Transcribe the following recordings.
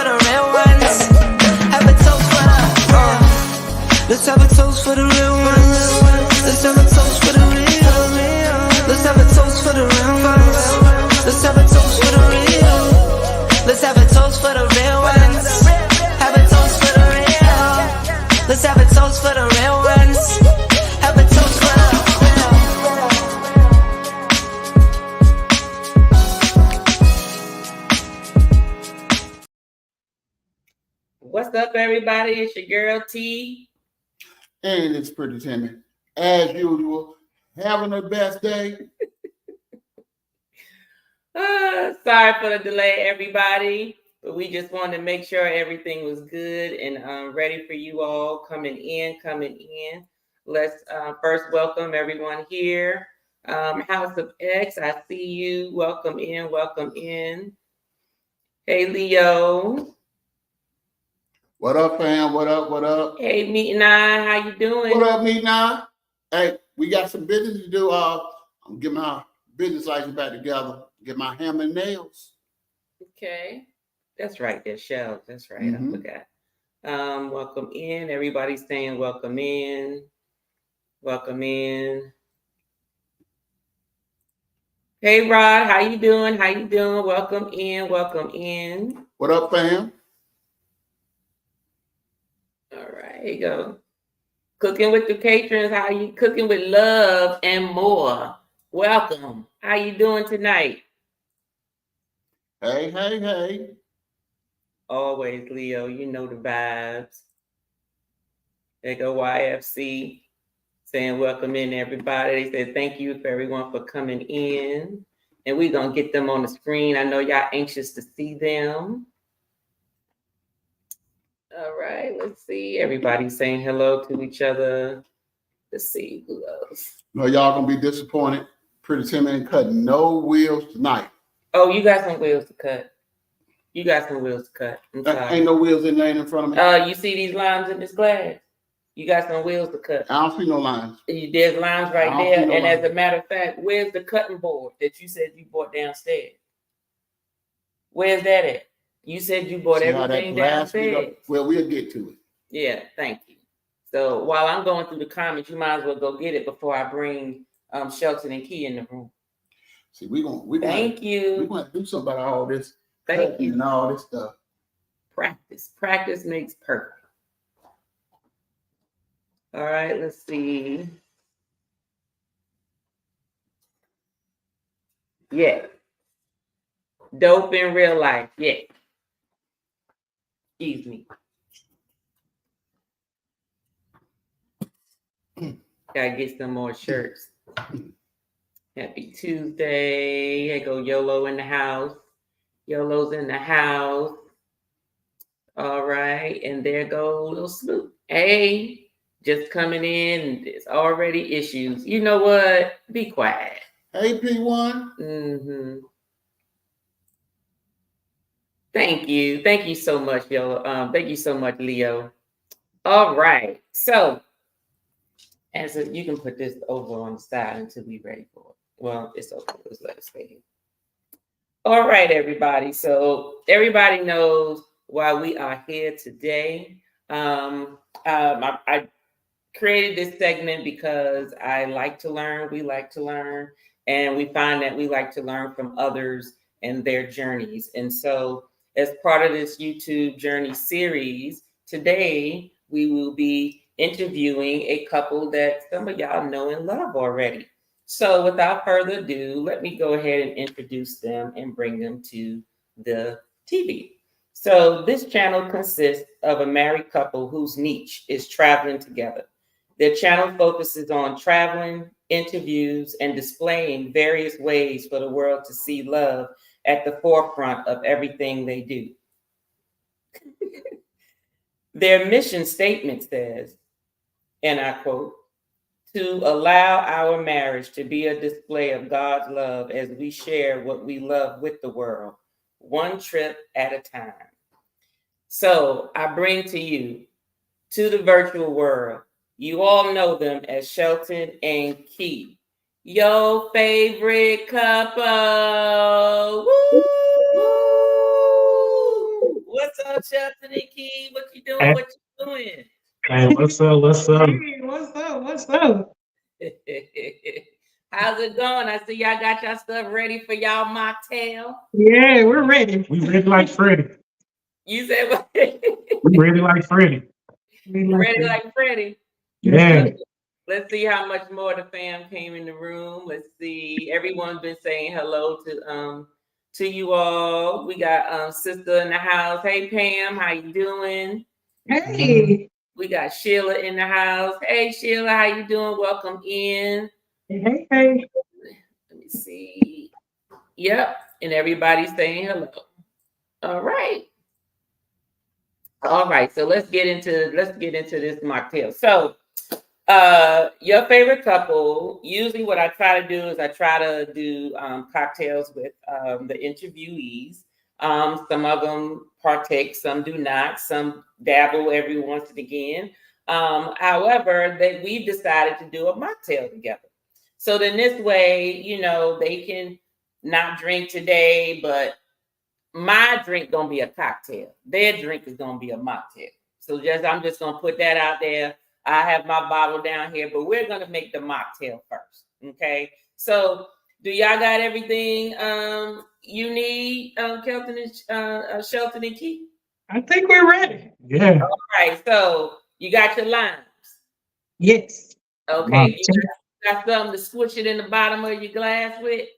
the real ones. Have a toast for the let's have a toast for the real ones. Let's have a toast for the real. Let's have a toast for the real ones. Let's have a toast for the real. Let's have a toast for the real ones. Have a toast for the real. Let's have a toast for the real ones. Have a toast for the What's up, everybody? It's your girl T. And it's Pretty Timmy. As usual, having the best day. Sorry for the delay, everybody. But we just wanted to make sure everything was good and ready for you all coming in. Let's first welcome everyone here. House of X, I see you. Welcome in. Hey, Leo. What up, fam? What up? Hey, Meet Nine, how you doing? What up, Meet Nine? Hey, we got some business to do. I'm getting my business license back together. Get my hammer and nails. Okay. That's right, there's shelves. That's right. Mm-hmm. I forgot. Welcome in. Everybody's saying welcome in. Welcome in. Hey, Rod, how you doing? Welcome in. What up, fam? All right, here you go. Cooking with the patrons. How you cooking with love and more? Welcome. How you doing tonight? Hey. Always, Leo. You know the vibes. There go YFC saying welcome in, everybody. They said thank you for everyone for coming in. And we're going to get them on the screen. I know y'all anxious to see them. All right, let's see. Everybody's saying hello to each other. Let's see who else. No, y'all gonna be disappointed. Pretty Timmy ain't cutting no wheels tonight. Oh, you got some wheels to cut. I'm sorry. Ain't no wheels in there in front of me. You see these lines in this glass? You got some wheels to cut. I don't see no lines. There's lines right there. And lines. As a matter of fact, where's the cutting board that you said you bought downstairs? Where's that at? You said you bought everything downstairs. Well, we'll get to it. Yeah, thank you. So while I'm going through the comments, you might as well go get it before I bring Shelton and Key in the room. See, we're gonna thank you. We're gonna do something about all this. Thank you. And all this stuff. Practice makes perfect. All right, let's see. Yeah. Dope in real life. Yeah. Excuse me. Gotta get some more shirts. Happy Tuesday. Here go YOLO in the house. YOLO's in the house. All right. And there go Lil Snoop. Hey, just coming in. There's already issues. You know what? Be quiet. Hey, P1. Mm-hmm. Thank you. Thank you so much, YOLO. Thank you so much, Leo. All right. So, you can put this over on the side until we're ready for it. Well, it's okay. Let's let it stay here. All right, everybody. So everybody knows why we are here today. I created this segment because I like to learn. We like to learn. And we find that we like to learn from others and their journeys. And so as part of this YouTube journey series, today we will be interviewing a couple that some of y'all know and love already. So without further ado, let me go ahead and introduce them and bring them to the TV. So this channel consists of a married couple whose niche is traveling together. Their channel focuses on traveling, interviews, and displaying various ways for the world to see love at the forefront of everything they do. Their mission statement says, and I quote, "To allow our marriage to be a display of God's love as we share what we love with the world, one trip at a time." So I bring to you, to the virtual world, you all know them as Shelton and Keith, your favorite couple. Woo! What's up, Shelton Keith? What you doing? Hey, What you doing? hey, what's up? What's up? Hey, what's up? What's up? How's it going? I see y'all got y'all stuff ready for y'all mocktail. Yeah, we're ready. We ready like Freddie. You said what? We ready like Freddie. Ready like Freddie. Yeah. Let's see how much more the fam came in the room. Let's see. Everyone's been saying hello to you all. We got sister in the house. Hey Pam, how you doing? Hey. We got Sheila in the house. Hey Sheila, how you doing? Welcome in. Hey. Let me see. Yep, and everybody's saying hello. All right. All right, so let's get into this mocktail. So your favorite couple, usually what I try to do is I try to do cocktails with the interviewees. Some of them partake, some do not, some dabble every once and again. However, we've decided to do a mocktail together. So then this way, you know, they can not drink today, but my drink gonna be a cocktail. Their drink is gonna be a mocktail. So I'm just gonna put that out there. I have my bottle down here, but we're gonna make the mocktail first. Okay. So do y'all got everything you need, Shelton and Keith? I think we're ready. Yeah. All right. So you got your limes. Yes. Okay. You got something to switch it in the bottom of your glass with?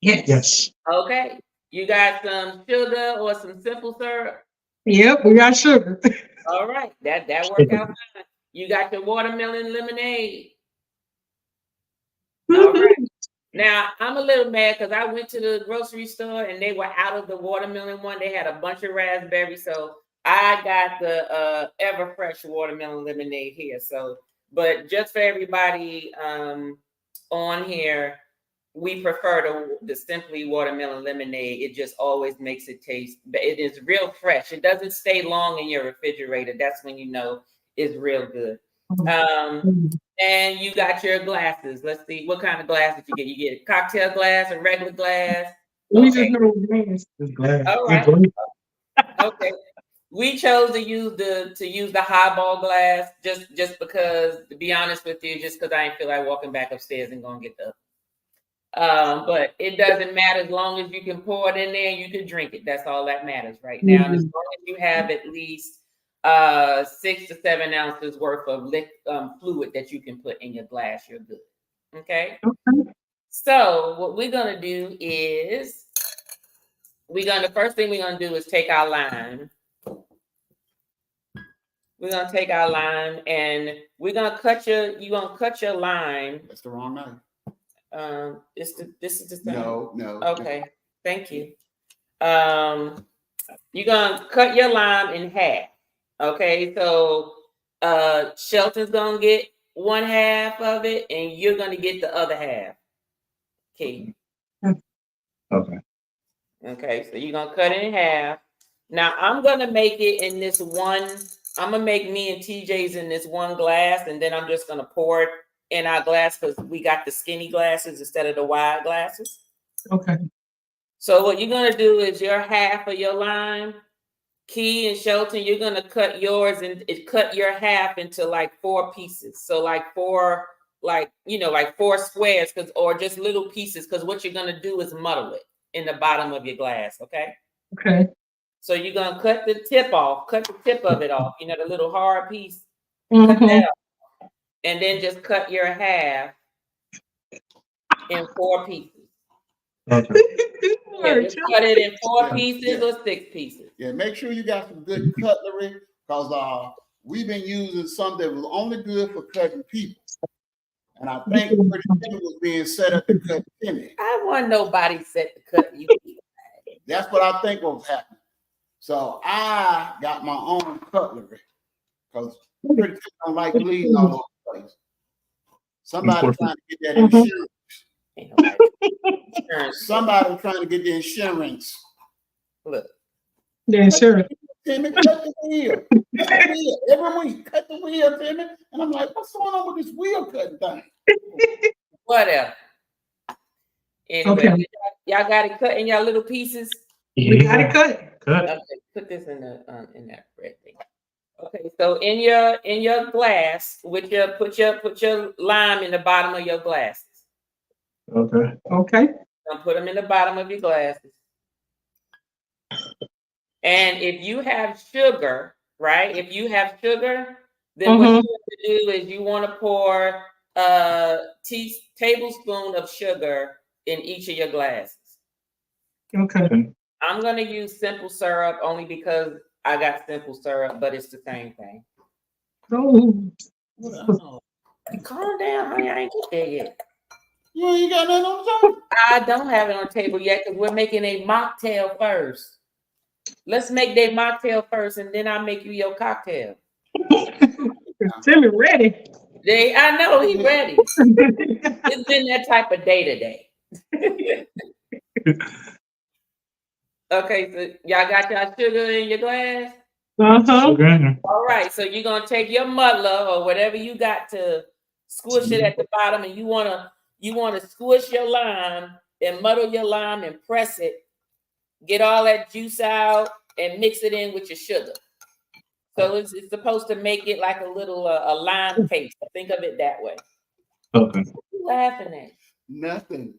Yes. Yes. Okay. You got some sugar or some simple syrup? Yep, we got sugar. All right. That worked out fine. You got your watermelon lemonade. All right. Now, I'm a little mad because I went to the grocery store and they were out of the watermelon one. They had a bunch of raspberries. So I got the Everfresh watermelon lemonade here. So, but just for everybody on here, we prefer the simply watermelon lemonade. It just always makes it taste, it is real fresh. It doesn't stay long in your refrigerator. That's when you know it's real good. And you got your glasses. Let's see, what kind of glass did you get? You get a cocktail glass, a regular glass? We Okay. just know glass. Just glad. All right. Okay. We chose to use the highball glass just because, to be honest with you, just because I didn't feel like walking back upstairs and going to get the but it doesn't matter as long as you can pour it in there and you can drink it. That's all that matters right now. And as long as you have at least 6 to 7 ounces worth of fluid that you can put in your glass, you're good. Okay. So what we're gonna do is the first thing we're gonna do is take our lime. We're gonna take our lime and we're gonna cut your lime. That's the wrong knife. This is the same. No. Okay, thank you. You're gonna cut your lime in half. Okay, so Shelton's gonna get one half of it, and you're gonna get the other half. Okay. Okay, so you're gonna cut it in half. Now I'm gonna make it in this one. I'm gonna make me and TJ's in this one glass, and then I'm just gonna pour it in our glass because we got the skinny glasses instead of the wide glasses. Okay. So what you're gonna do is your half of your lime, Key and Shelton, you're gonna cut yours and cut your half into like 4 pieces. So like 4 squares, or just little pieces, because what you're gonna do is muddle it in the bottom of your glass. Okay. Okay. So you're gonna cut the tip of it off. You know, the little hard piece. Mm-hmm. Cut that off, and then just cut your half in 4 pieces. Okay. Yeah, just cut it in 4 pieces or 6 pieces. Yeah, make sure you got some good cutlery because we've been using some that was only good for cutting people. And I think Pretty Timmy was being set up to cut Timmy. I want nobody set to cut you. That's what I think was happening. So I got my own cutlery because Pretty Timmy don't like bleeding all over the place. Somebody trying to get that insurance. Somebody trying to get the insurance. Look. The insurance. Timmy, cut the wheel. Cut the wheel. Every week, cut the wheel, Timmy. And I'm like, what's going on with this wheel cutting thing? Whatever. Anyway, Okay. y'all got it cut in y'all little pieces. We got it cut. Cut. Okay, put this in that red thing. Okay, so in your glass, put your lime in the bottom of your glasses. Okay. Okay. Now put them in the bottom of your glasses. And if you have sugar, right? If you have sugar, then what you have to do is you want to pour a tablespoon of sugar in each of your glasses. Okay. I'm gonna use simple syrup only because I got simple syrup, but it's the same thing. Oh. Oh, calm down, honey. I ain't get there yet. You ain't got nothing on the table? I don't have it on the table yet because we're making a mocktail first. Let's make that mocktail first, and then I'll make you your cocktail. Timmy ready. I know he's ready. It's been that type of day today. Okay, so y'all got your sugar in your glass? Uh-huh. All right, so you're gonna take your muddler or whatever you got to squish it at the bottom, and you wanna squish your lime and muddle your lime and press it, get all that juice out, and mix it in with your sugar. So it's supposed to make it like a little a lime paste. Think of it that way. Okay. What you laughing at? Nothing.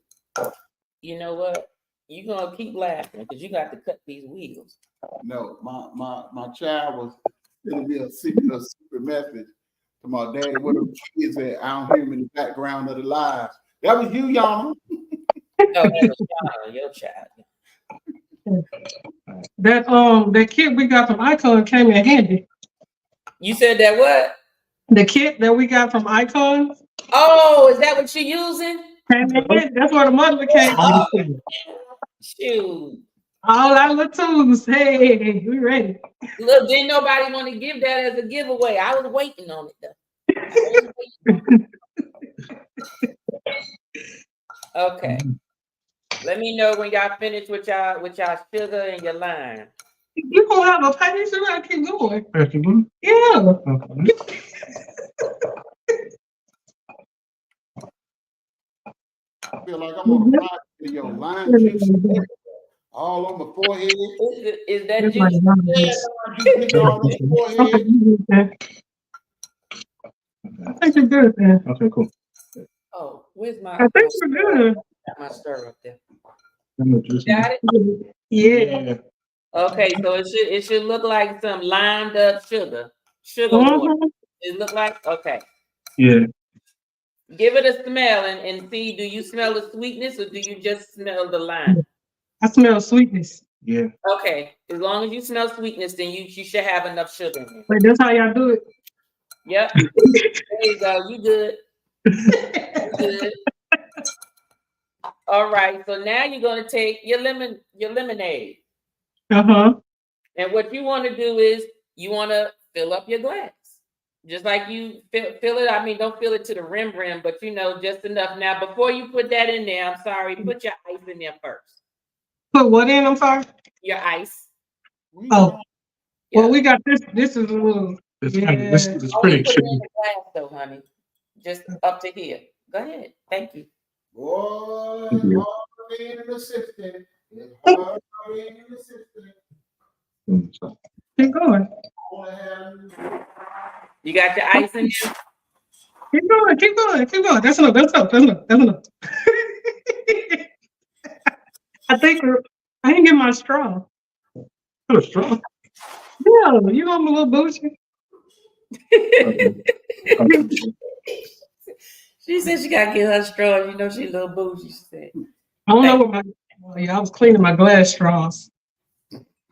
You know what? You're gonna keep laughing because you got to cut these wheels. No, my child was gonna be a secret message to my daddy. What the kids at? I don't hear him in the background of the lives. That was you, Yana. Oh, your child. That kit we got from Icon came in handy. You said that what? The kit that we got from Icon Oh, is that what you're using? came in handy. That's where the mother came from. Shoot. All our little tools. Hey, we ready. Look, didn't nobody want to give that as a giveaway. I was waiting on it though. Okay. Let me know when y'all finish with y'all sugar and your lime. You gonna have a page so I keep going. Yeah. Okay. I feel like I'm on a ride with your lime juice all on my forehead. Is that That's juice? Juice all on my forehead. I think you're good, man. Okay, cool. Oh, where's my? I think you're good. Got my stir up there. Got Got it. Yeah. Okay, so it should look like some limed up sugar water. It look like okay. Yeah. Give it a smell and see. Do you smell the sweetness or do you just smell the lime? I smell sweetness. Yeah. Okay, as long as you smell sweetness, then you should have enough sugar in it. Wait, that's how y'all do it. Yep. There you go. You good. You good. All right. So now you're gonna take your lemonade. Uh-huh. And what you want to do is you want to fill up your glass. Just like you fill it. I mean, don't fill it to the rim, but just enough. Now, before you put that in there, I'm sorry, put your ice in there first. Put what in? I'm sorry. Your ice. Oh. Yeah. Well, we got this. This is a little. This Yeah. is Only pretty put it in tricky. the glass, though, honey. Just up to here. Go ahead. Thank you. Boy, it's hard being an assistant. It's hard being an assistant. Keep going. You got your ice in there? Keep going. Keep going. Keep going. That's enough. That's enough. That's enough. That's enough. I think I didn't get my straw. Oh, straw. Yeah, you know I'm a little bougie. She said she got to get her straw. You know she a little bougie, she said. I don't know what I was cleaning my glass straws.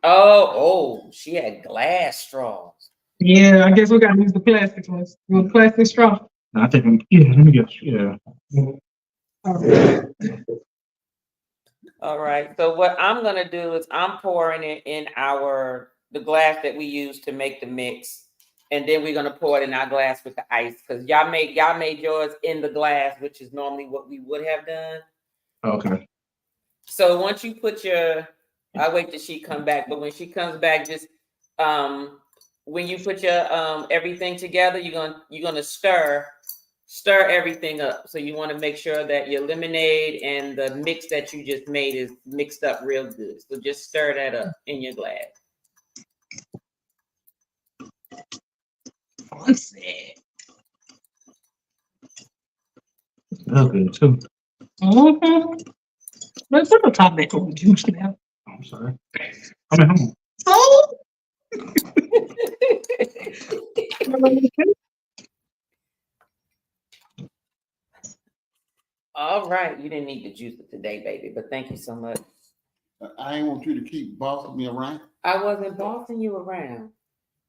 Oh, she had glass straws. Yeah, I guess we got to use the plastic ones. You want plastic straw? I think let me get All right. So what I'm gonna do is I'm pouring it in the glass that we use to make the mix, and then we're gonna pour it in our glass with the ice because y'all made yours in the glass, which is normally what we would have done. Okay. So once you put I'll wait till she come back, but when she comes back, just when you put your everything together, you're gonna stir stir everything up. So you want to make sure that your lemonade and the mix that you just made is mixed up real good. So just stir that up in your glass. One sec. Okay, too. Mm-hmm. Let's put the top back on juice now. I'm sorry. I'm at home. Oh. All right. You didn't need the juice today, baby, but thank you so much. I ain't want you to keep bossing me around. I wasn't bossing you around.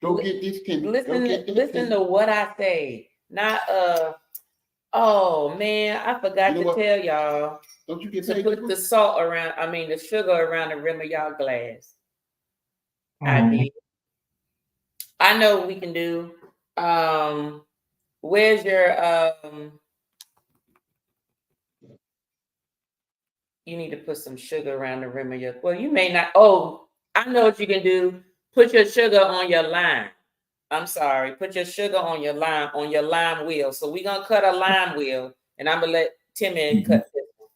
Go get this Kenny. Listen to what I say. Not oh man, I forgot to tell y'all. Don't you get to put the salt around, the sugar around the rim of y'all glass. I did. I know what we can do. Where's your you need to put some sugar around the rim of your, well, you may not. Oh, I know what you can do. Put your sugar on your lime. I'm sorry. Put your sugar on your lime wheel. So we're gonna cut a lime wheel, and I'm gonna let Timmy cut this one.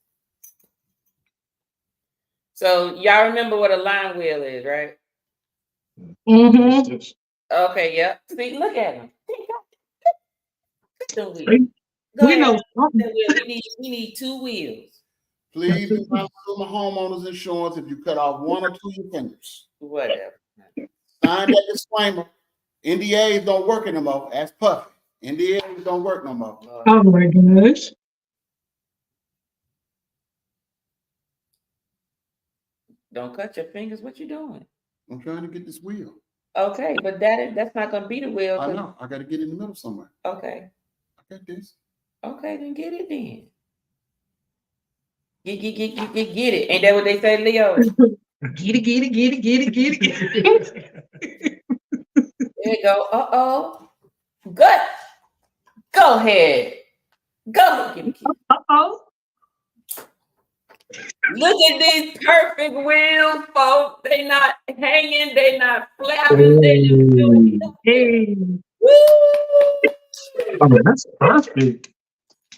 So y'all remember what a lime wheel is, right? Mm-hmm. Okay, yep. See, look at him. We know. We need 2 wheels. Please do not sue my homeowner's insurance if you cut off 1 or 2 of your fingers. Whatever. Sign that disclaimer. NDAs don't work anymore. Ask Puffy. NDAs don't work no more. Oh my gosh. Don't cut your fingers. What you doing? I'm trying to get this wheel. Okay, but that's not gonna be the wheel. I know. I got to get in the middle somewhere. Okay. I got this. Okay, then get it then. Get it. Ain't that what they say, Leo? Get it. There you go. Uh-oh. Good. Go ahead. Go. Uh-oh. Look at these perfect wheels, folks. They not hanging. They not flapping. They just doing Hey. woo. That's perfect.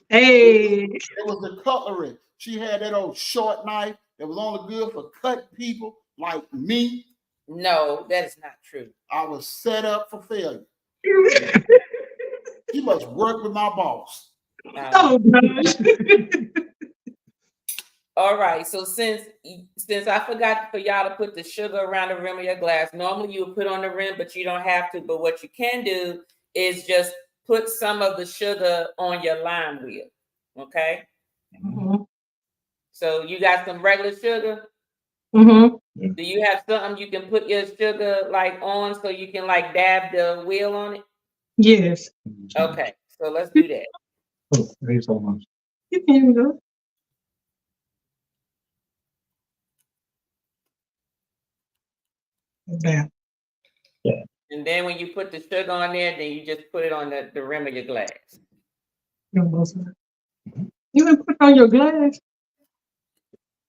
Hey. It was the cutlery. She had that old short knife that was only good for cut people like me. No, that is not true. I was set up for failure. She must work with my boss. Oh gosh. All right. So since I forgot for y'all to put the sugar around the rim of your glass, normally you would put on the rim, but you don't have to. But what you can do is just put some of the sugar on your lime wheel. Okay. Mm-hmm. So you got some regular sugar. Mm-hmm. Do you have something you can put your sugar like on so you can like dab the wheel on it? Yes. Okay. So let's do that. Oh, thanks so much. You can go. Bam. Yeah. And then when you put the sugar on there, then you just put it on the rim of your glass. You can put it on your glass.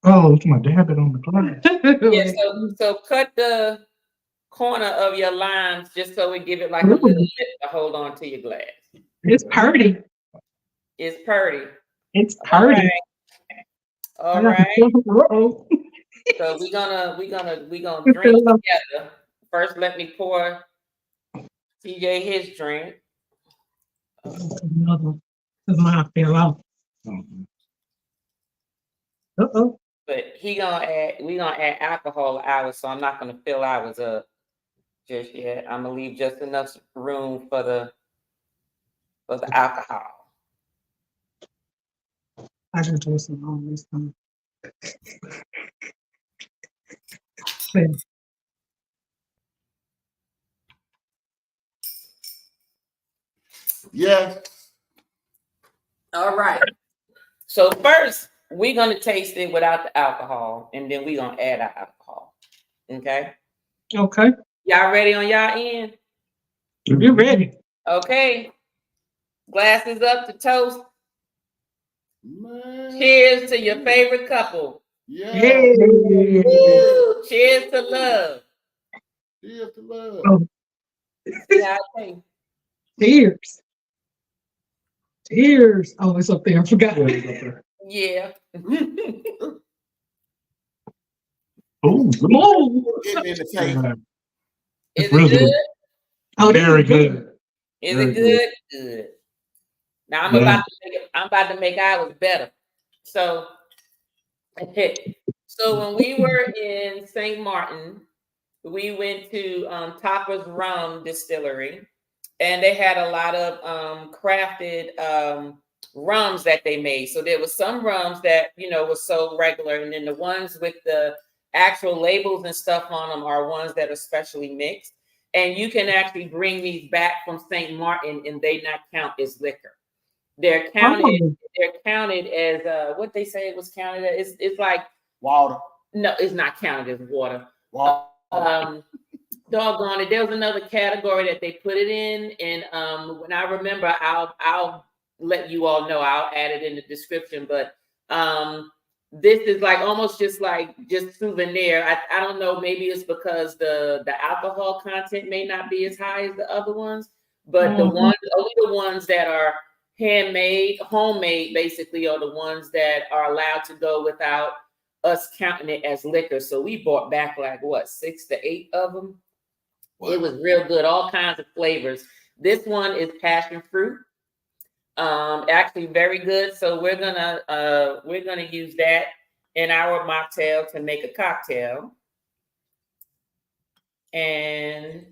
Oh, it's my dab it on the glass. Yeah, so cut the corner of your limes just so we give it like a little lip to hold on to your glass. It's pretty. It's pretty. It's pretty. All right. Uh-oh. So we're gonna drink together. First, let me pour TJ his drink. Another. Because mine fell out. Uh-oh. But we're gonna add alcohol to ours, so I'm not gonna fill ours up just yet. I'm gonna leave just enough room for the alcohol. I just do some on this time. Yes. All right. So first, we're gonna taste it without the alcohol, and then we're gonna add our alcohol. Okay. Okay. Y'all ready on y'all end? You're ready. Okay. Glasses up to toast. Man. Cheers to your favorite couple. Yeah. Hey. Woo! Cheers to love. Cheers to love. Oh. See how I taste. Cheers. Cheers. Oh, it's up there. I forgot. Yeah. Oh, Oh, Getting in the taste. Is it's it really good? oh, this very is good. good. Is Very it good? Good. Now I'm Yeah. about to make ours better. So, so when we were in St. Martin, we went to Topper's Rum Distillery, and they had a lot of crafted rums that they made. So there was some rums that was so regular, and then the ones with the actual labels and stuff on them are ones that are specially mixed. And you can actually bring these back from St. Martin, and they not count as liquor. They're counted. Oh. They're counted as what they say it was counted as. It's like Water. no, it's not counted as water. Water. Doggone it. There was another category that they put it in, and when I remember, I'll let you all know. I'll add it in the description. But this is like almost just souvenir. I don't know. Maybe it's because the alcohol content may not be as high as the other ones, but only the ones that are handmade, homemade, basically, are the ones that are allowed to go without us counting it as liquor. So we bought back like 6 to 8 of them. Wow. It was real good, all kinds of flavors. This one is passion fruit. Actually very good. So we're gonna use that in our mocktail to make a cocktail. And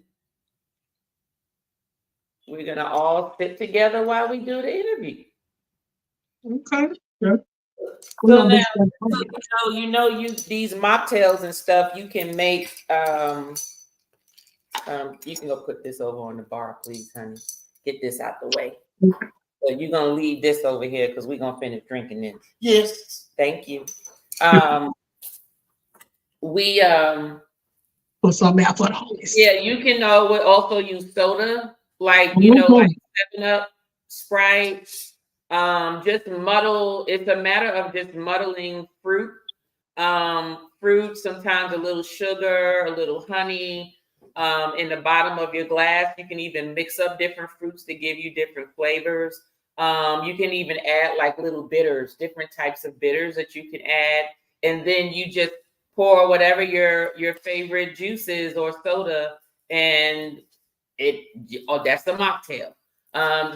we're gonna all sit together while we do the interview. Okay. Yeah. So now, these mocktails and stuff, you can make. You can go put this over on the bar, please, honey. Get this out the way. So you're gonna leave this over here because we're gonna finish drinking this. Yes. Thank you. We put some out for the homies. Yeah, you can also use soda, like like 7-Up, Sprite. Just muddle. It's a matter of just muddling fruit. Fruit, sometimes a little sugar, a little honey. In the bottom of your glass, you can even mix up different fruits to give you different flavors. You can even add like little bitters, different types of bitters that you can add, and then you just pour whatever your favorite juice is or soda, and that's the mocktail.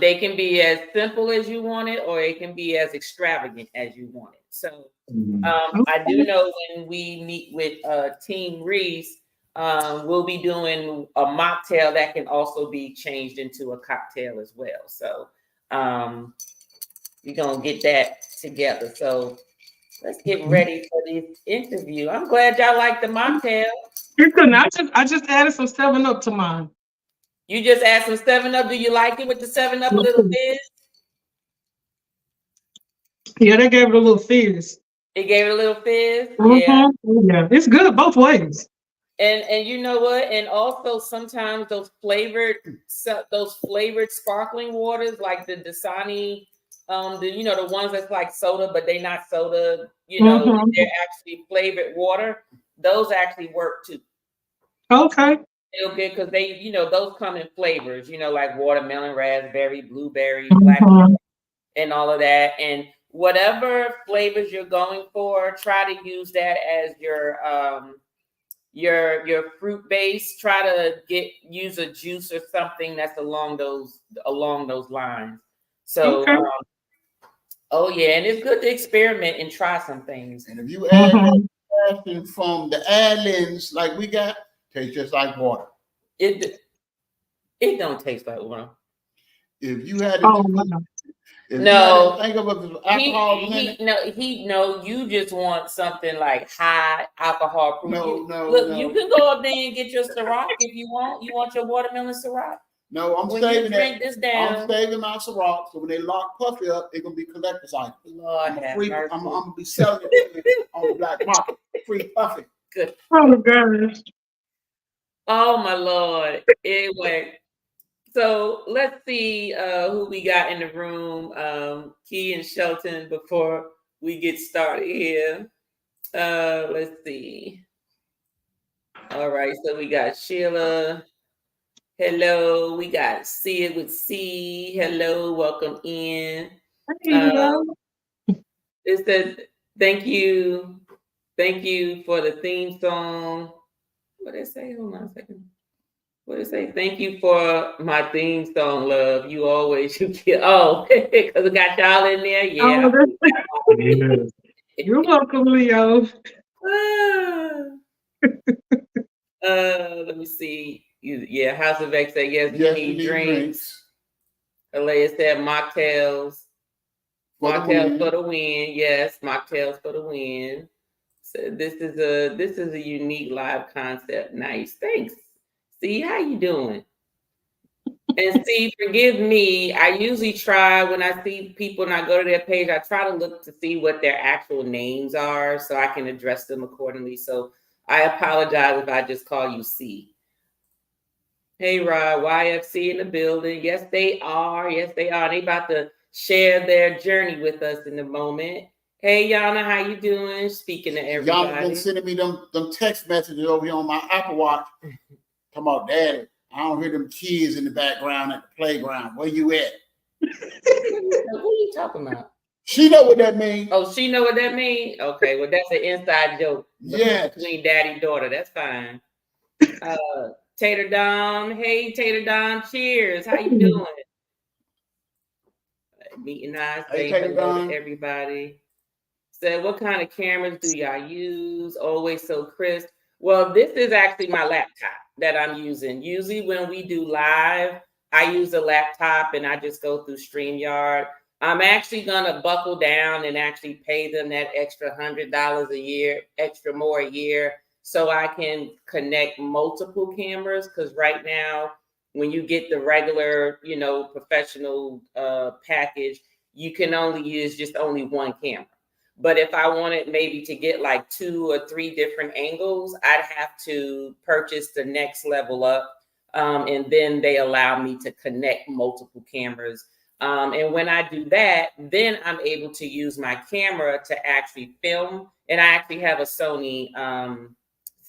They can be as simple as you want it, or it can be as extravagant as you want it. So I do know when we meet with Team Reese, we'll be doing a mocktail that can also be changed into a cocktail as well. So we're gonna get that together. So let's get ready for this interview. I'm glad y'all like the mocktail. You're good. I just added some 7-Up to mine. You just add some 7-Up. Do you like it with the 7-Up a little fizz? Yeah, they gave it a little fizz. It gave it a little fizz. Yeah, it's good both ways. And you know what? And also sometimes those flavored sparkling waters, like the Dasani, the ones that's like soda, but they're not soda. They're actually flavored water. Those actually work too. Okay. Feel good because they, those come in flavors, like watermelon, raspberry, blueberry, blackberry, and all of that. And whatever flavors you're going for, try to use that as your fruit base. Try to use a juice or something that's along those lines. So, and it's good to experiment and try some things. And if you add passion from the islands like we got, tastes just like water. It don't taste like water. If you had to think of alcohol you just want something like high alcohol. No. You can go up there and get your Ciroc if you want. You want your watermelon Ciroc? No, I'm saving my Ciroc, so when they lock Puffy up, it's gonna be collector's item. Lord I'm gonna be selling it on the black market. Free Puffy. Good. Oh gosh. Oh my Lord. Anyway. So let's see who we got in the room. Key and Shelton, before we get started here. Let's see. All right, so we got Sheila, Hello, we got See It with C. Hello, welcome in. Hey, yo. It says, thank you for the theme song. What did it say? Hold on a second. What did it say? Thank you for my theme song, love. You always you get because it got y'all in there. Yeah. Yeah. You're welcome, Leo. Let me see. Yeah, House of X said yes. Yes, we we need need drinks. Alea said mocktails. Mocktails for the win. Yes, mocktails for the win. So this is a unique live concept. Nice. Thanks. See, how you doing? And see, forgive me. I usually try when I see people and I go to their page, I try to look to see what their actual names are so I can address them accordingly. So I apologize if I just call you C. Hey, Rod, YFC in the building. Yes, they are. Yes, they are. They about to share their journey with us in a moment. Hey, Yana, how you doing? Speaking to everybody. Y'all been sending me them text messages over here on my Apple Watch. Come on, Daddy. I don't hear them kids in the background at the playground. Where you at? What are you talking about? She know what that means. Oh, she know what that means? Okay, well, that's an inside joke. Yes. Between daddy and daughter. That's fine. Tater Don. Hey, Tater Don. Cheers. How you doing? Meeting eyes. Say hello to everybody. Said, what kind of cameras do y'all use? Always so crisp. Well, this is actually my laptop that I'm using. Usually when we do live, I use a laptop and I just go through StreamYard. I'm actually gonna buckle down and actually pay them that extra $100 a year, extra more a year, so I can connect multiple cameras. Because right now, when you get the regular, professional package, you can only use just only one camera. But if I wanted maybe to get like 2 or 3 different angles, I'd have to purchase the next level up. And then they allow me to connect multiple cameras. And when I do that, then I'm able to use my camera to actually film. And I actually have a Sony.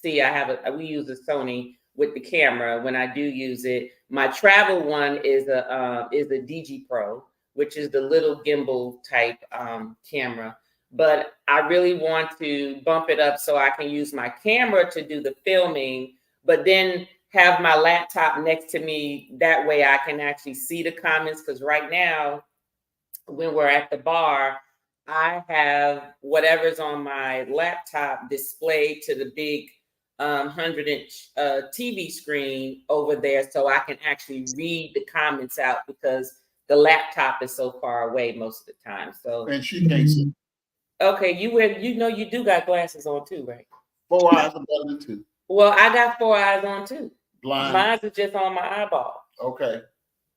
We use a Sony with the camera when I do use it. My travel one is a DG Pro, which is the little gimbal type camera. But I really want to bump it up so I can use my camera to do the filming, but then have my laptop next to me. That way I can actually see the comments. Because right now, when we're at the bar, I have whatever's on my laptop displayed to the big 100-inch TV screen over there, so I can actually read the comments out, because the laptop is so far away most of the time. So, and she can't see. Okay, you do got glasses on too, right? 4 eyes are better than 2. Well, I got 4 eyes on too. Blind. Mine's are just on my eyeball. Okay.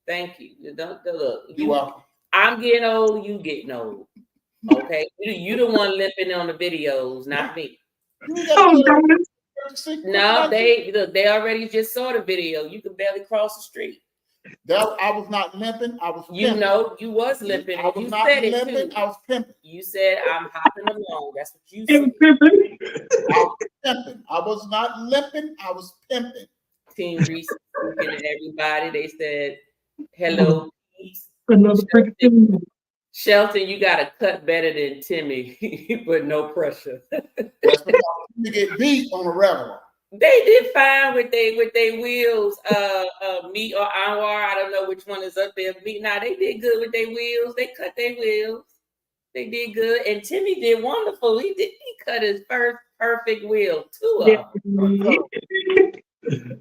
Thank you. Look, You're welcome. I'm getting old. You getting old. Okay, you the one limping on the videos, not me. No, they already just saw the video. You could barely cross the street. I was not limping. I was pimping. You was limping. I was not limping. I was pimping. You said I'm hopping along. That's what you said. I was pimping. I was not limping. I was pimping. Team Reese speaking to everybody. They said, hello, peace. Shelton, you got to cut better than Timmy, but no pressure. That's because you get beat on a regular. They did fine with their wheels. Meat or Anwar, I don't know which one is up there. Meat, they did good with their wheels. They cut their wheels. They did good, and Timmy did wonderful. He cut his first perfect wheel, 2 of them.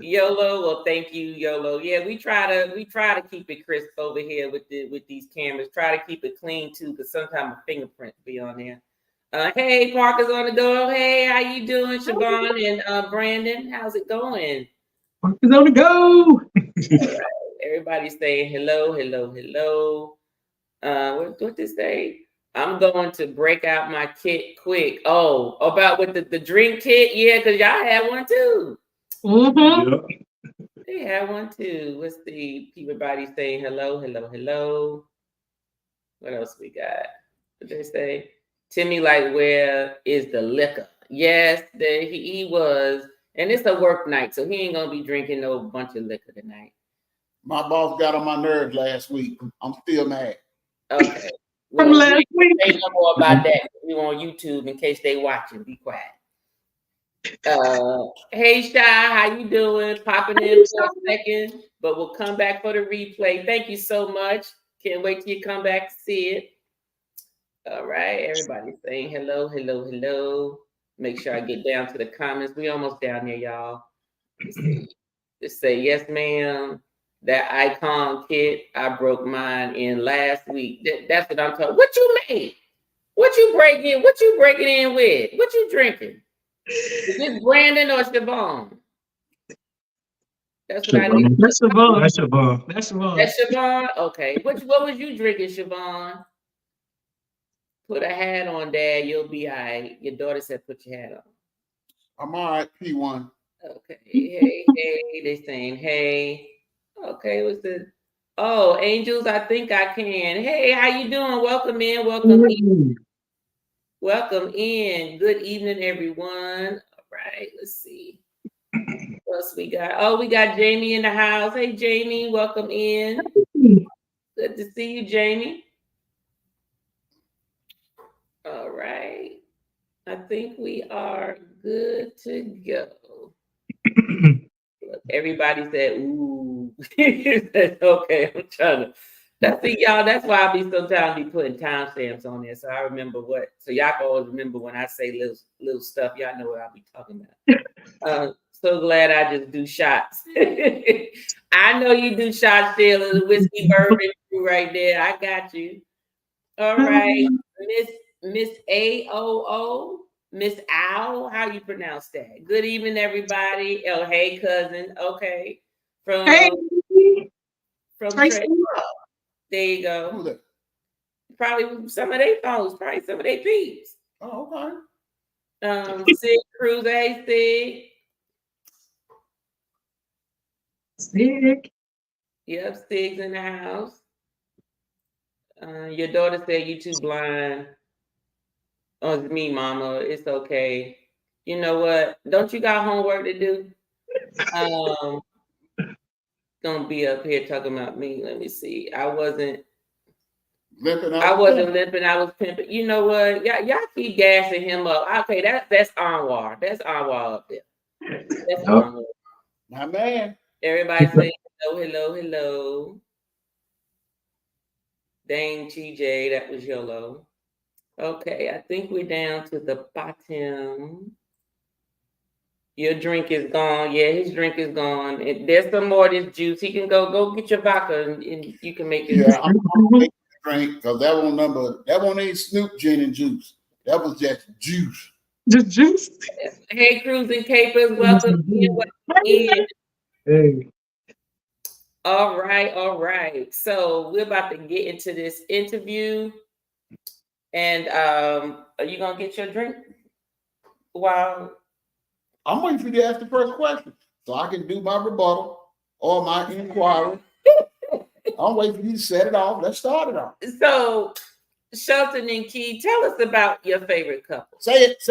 YOLO, well, thank you, YOLO. Yeah, we try to keep it crisp over here with these cameras. Try to keep it clean too, because sometimes a fingerprint be on there. Hey, Parker's on the go. Hey, how you doing, Siobhan and Brandon? How's it going? Parker's on the go. Right. Everybody's saying hello. What this say? I'm going to break out my kit quick. Oh, about with the drink kit? Yeah, because y'all had one too. Mm-hmm. Yep. They had one too. Let's see. Everybody saying hello. What else we got? What they say? Timmy, like, where is the liquor? Yes, he was. And it's a work night, so he ain't gonna be drinking no bunch of liquor tonight. My boss got on my nerves last week. I'm still mad. Okay. From Well, last we week. ain't no more about that. We on YouTube in case they watching. Be quiet. Hey Shy, how you doing? Popping in for a second, but we'll come back for the replay. Thank you so much. Can't wait till you come back to see it. All right, everybody saying hello, hello, hello. Make sure I get down to the comments. We almost down there, y'all. Just say yes, ma'am. That icon kit, I broke mine in last week. That's what I'm talking. What you made? What you breaking? What you breaking in with? What you drinking? Is this Brandon or Siobhan? That's what I need. That's Siobhan. That's Siobhan. That's Siobhan. That's Siobhan? Okay. What was you drinking, Siobhan? Put a hat on, Dad. You'll be all right. Your daughter said put your hat on. I'm all right, P1. Okay. Hey, hey. They saying hey. Okay, what's the oh, Angels, I think I can. Hey, how you doing? Welcome in. Welcome in. Welcome in. Good evening, everyone. All right, let's see. What else we got? Oh, we got Jamie in the house. Hey, Jamie, welcome in. Good to see you, Jamie. All right. I think we are good to go. Look, everybody said, ooh. Okay, I'm trying to. Y'all, that's why I be sometimes be putting timestamps on there. So I remember what. So y'all can always remember when I say little stuff. Y'all know what I'll be talking about. So glad I just do shots. I know you do shots, Sheila. The whiskey bourbon right there. I got you. All right, Miss AOO, Miss Owl. How you pronounce that? Good evening, everybody. Oh, hey, cousin. Okay, from Trey. There you go. Who's that? Probably some of their folks. Probably some of their peeps. Oh, okay. Sig Cruiser. Hey, Sig. Yep, Sig's in the house. Your daughter said you too blind. Oh, it's me, mama. It's okay. You know what? Don't you got homework to do? Gonna be up here talking about me. Let me see. I wasn't limping. I was pimping. You know what? Y'all keep gassing him up. Okay, that's Anwar. That's Anwar up there. That's Anwar. My man. Everybody say hello, hello, hello. Dang TJ, that was YOLO. Okay, I think we're down to the bottom. Your drink is gone. Yeah, his drink is gone. There's some more of this juice. He can go get your vodka and you can make it. Yeah, I'm gonna make the drink because that one ain't Snoop gin and juice. That was just juice. Just juice. Hey, Cruising Capers, welcome in. Hey. All right. So we're about to get into this interview. And are you gonna get your drink? Wow. I'm waiting for you to ask the first question so I can do my rebuttal or my inquiry. I'm waiting for you to set it off. Let's start it off. So, Shelton and Keith, tell us about your favorite couple. Say it.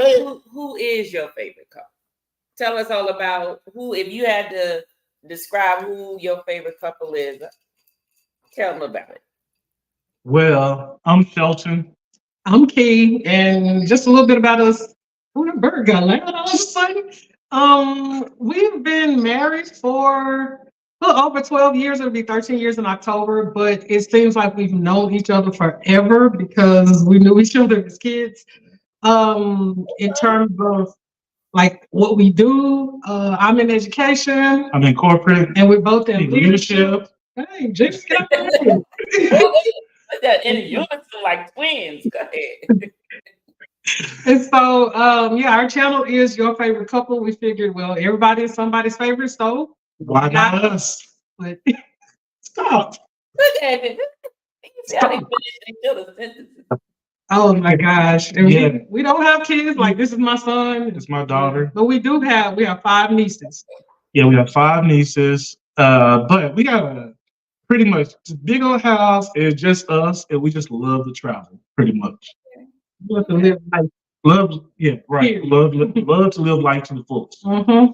Who is your favorite couple? Tell us all about who, if you had to describe who your favorite couple is, tell them about it. Well, I'm Shelton. I'm Keith, and just a little bit about us. Oh, that bird got loud all of a sudden. We've been married for over 12 years. It'll be 13 years in October, but it seems like we've known each other forever because we knew each other as kids. In terms of like what we do, I'm in education. I'm in corporate. And we're both in leadership. Hey, James got that. And you look like twins. Go ahead. And so, our channel is Your Favorite Couple. We figured, well, everybody is somebody's favorite, so why not us? But stop. Look at it. You see how they finish each other's sentences. Oh my gosh. And Yeah. we don't have kids. Like, this is my son. It's my daughter. But we have 5 nieces. Yeah, we have 5 nieces. But we got a pretty much big old house. It's just us, and we just love to travel, pretty much. Love to live life. Love to live life to the fullest. Mm-hmm.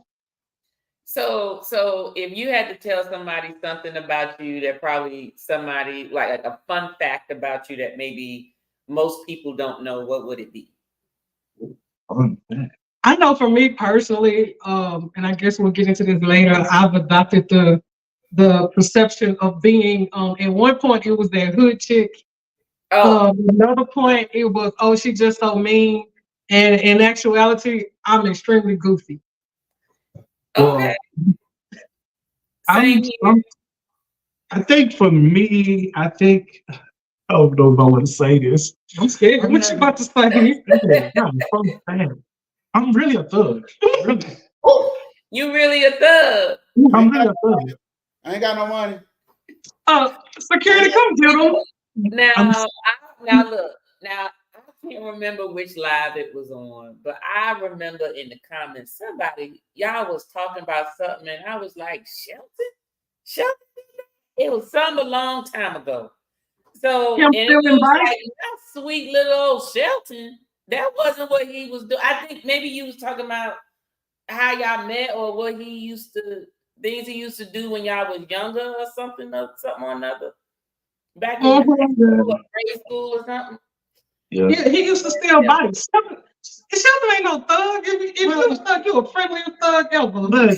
So if you had to tell somebody something about you that probably somebody like a fun fact about you that maybe most people don't know, what would it be? I know for me personally, and I guess we'll get into this later, I've adopted the perception of being at one point it was that hood chick. Oh, Another point it was, oh, she just so mean. And in actuality, I'm extremely goofy. okay. Same here. I think for me, I don't know if I want to say this. I'm scared. What you about to say? I'm really a thug. Really. You really a thug. I'm really a thug. I ain't got no money. Security, come get them. Now look. Now I can't remember which live it was on, but I remember in the comments somebody y'all was talking about something, and I was like, Shelton. It was some a long time ago. So Him and it feeling was bad? like that sweet little old Shelton. That wasn't what he was doing. I think maybe you was talking about how y'all met or what he used to things he used to do when y'all was younger or something or another. Back in grade school or something. Yeah. He used to steal bikes. Shelton ain't no thug. If you a thug, you a friendliest thug ever. But a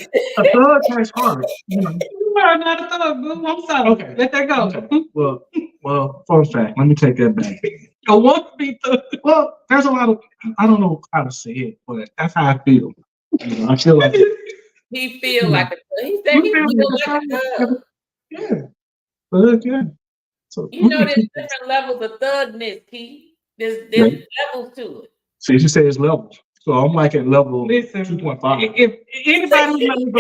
thug has heart. You know. You are not a thug, boo. I'm sorry. Okay. Let that go. Okay. Well, fun fact. Let me take that back. I want to be thug. Well, there's a lot of I don't know how to say it, but that's how I feel. You know, I feel like he feel like a he said he feel like a thug. Yeah. Thug, yeah. So You know, there's different levels of thugness, Keith. There's levels to it. See, she says levels. So I'm like at level Listen, 2.5. if anybody who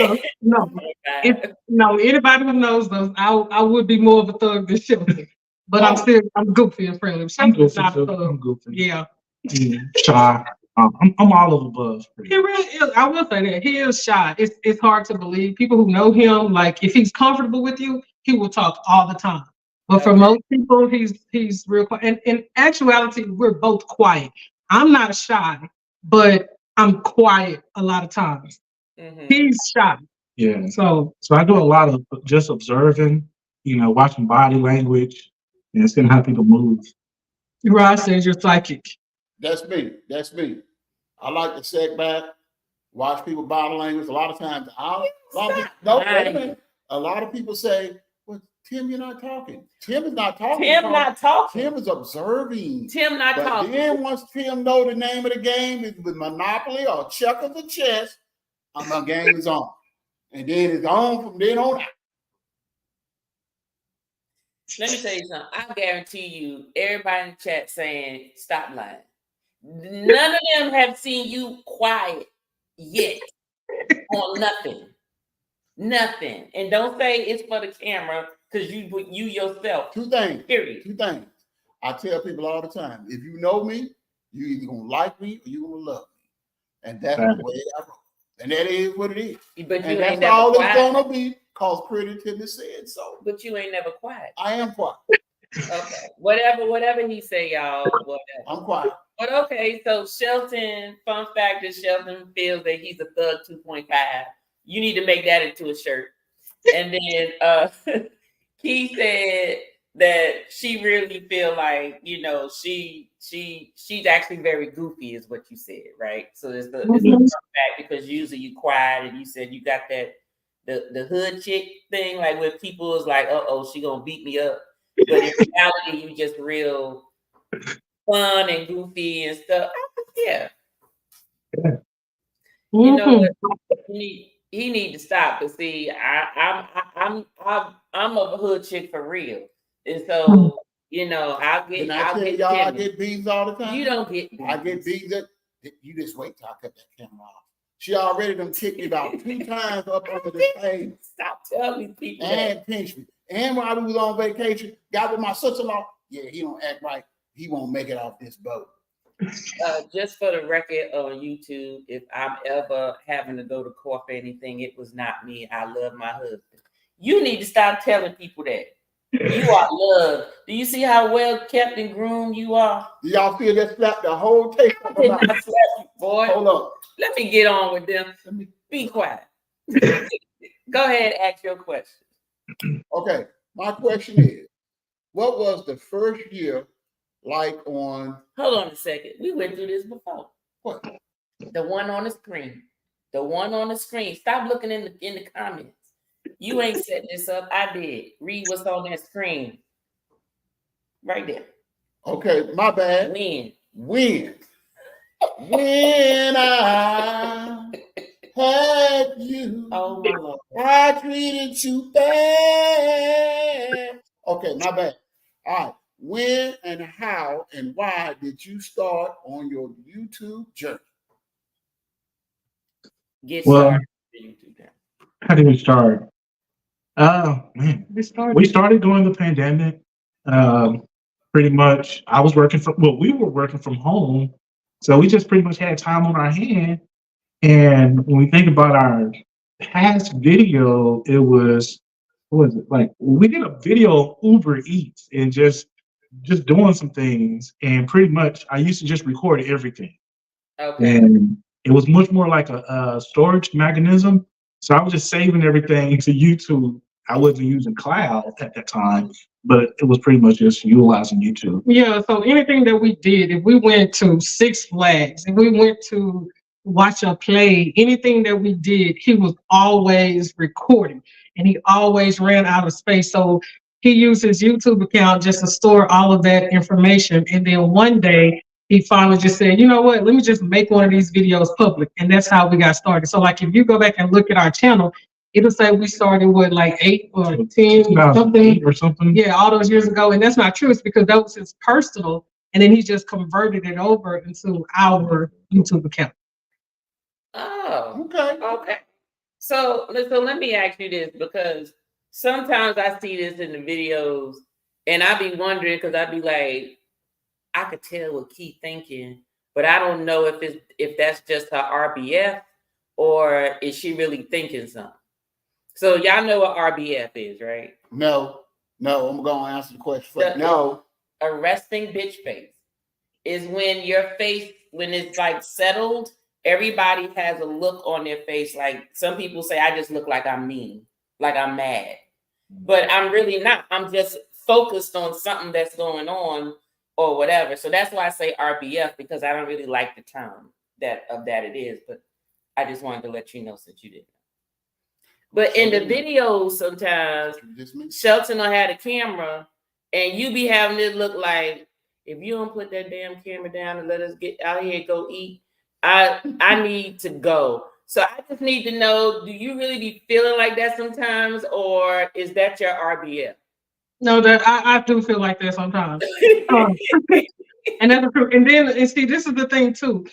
knows us, anybody who knows us, I would be more of a thug than Shelton. But I'm goofy and friendly. Shelton's not a thug. I'm goofy. Yeah. Shy. I'm all of the above. He really is. I will say that he is shy. It's hard to believe. People who know him, like if he's comfortable with you, he will talk all the time. But for most people, he's real quiet. And in actuality, we're both quiet. I'm not shy, but I'm quiet a lot of times. Mm-hmm. He's shy. Yeah. So I do a lot of just observing, watching body language and seeing how people move. Rod says you're psychic. That's me. I like to sit back, watch people body language. A lot of times, a lot of people say, "Well, Tim, you're not talking." Tim is not talking. Tim is observing. Tim not talking. Then once Tim know the name of the game is with Monopoly or checkers or chess, my game is on, and then it's on from then on out. Let me tell you something. I guarantee you, everybody in the chat saying, "Stop lying." None of them have seen you quiet yet on nothing. And don't say it's for the camera because you yourself. Two things. Period. Two things. I tell people all the time: if you know me, you either gonna like me or you gonna love me, and that's the way I roll. And that is what it is. But and that's all it's gonna be. Cause Pretty Timmy said so. But you ain't never quiet. I am quiet. Okay. Whatever he say, y'all. Whatever. I'm quiet. But okay, so Shelton, fun fact is Shelton feels that he's a thug 2.5. You need to make that into a shirt. And then Keith said that she really feel like, she's actually very goofy is what you said, right? So it's the fun fact because usually you quiet and you said you got that the hood chick thing, like where people is like, she gonna beat me up. But in reality, you just real fun and goofy and stuff. Yeah. You know what? He need to stop. But see, I'm a hood chick for real, and so I get beans all the time. You don't get beans. I get beans. You just wait till I cut that camera off. She already done kicked me about 2 times up under the table. Stop telling people and pinched me. And when I was on vacation, got with my sister-in-law. Yeah, he don't act right. He won't make it off this boat. Just for the record on YouTube, if I'm ever having to go to court for anything, it was not me. I love my husband. You need to stop telling people that. You are loved. Do you see how well kept and groomed you are? Do y'all feel that slap the whole tape? I did not slap you, boy. Hold up. Let me get on with them. Be quiet. Go ahead, ask your question. Okay, my question is, what was the first year like on Hold on a second. We went through this before. what? The one on the screen. The one on the screen. Stop looking in the comments. You ain't setting this up. I did. Read what's on that screen. Right there. Okay, my bad. When? When I had you, Oh my Lord. I treated you bad. Okay, my bad. All right. When and how and why did you start on your YouTube journey? Get Well, started. how did we start? Man, we started during the pandemic. Pretty much, we were working from home, so we just pretty much had time on our hand. And when we think about our past video, it was, what was it like? We did a video Uber Eats and just doing some things, and pretty much I used to just record everything. Okay. And it was much more like a storage mechanism. So I was just saving everything to YouTube. I wasn't using cloud at that time, but it was pretty much just utilizing YouTube. Yeah, so anything that we did, if we went to Six Flags, if we went to watch a play, anything that we did, he was always recording and he always ran out of space. So he used his YouTube account just to store all of that information. And then one day he finally just said, you know what, let me just make one of these videos public. And that's how we got started. So like if you go back and look at our channel, it'll say we started with like 8 or 10 something or something. Yeah, all those years ago. And that's not true. It's because that was his personal. And then he just converted it over into our YouTube account. Oh, Okay. So let me ask you this, because sometimes I see this in the videos and I be wondering, because I be like, I could tell what Keith thinking, but I don't know if that's just her RBF or is she really thinking something. So y'all know what RBF is, right? No, I'm gonna answer the question first. No. A resting bitch face is when your face, when it's like settled, everybody has a look on their face. Like some people say, I just look like I'm mean, like I'm mad. But I'm really not. I'm just focused on something that's going on or whatever. So that's why I say RBF, because I don't really like the term that it is. But I just wanted to let you know since you didn't. But in the videos, sometimes Shelton will have the camera and you be having it look like, if you don't put that damn camera down and let us get out here and go eat, I need to go. So I just need to know, do you really be feeling like that sometimes, or is that your RBF? No, that I do feel like that sometimes. And that's true. And see, this is the thing too.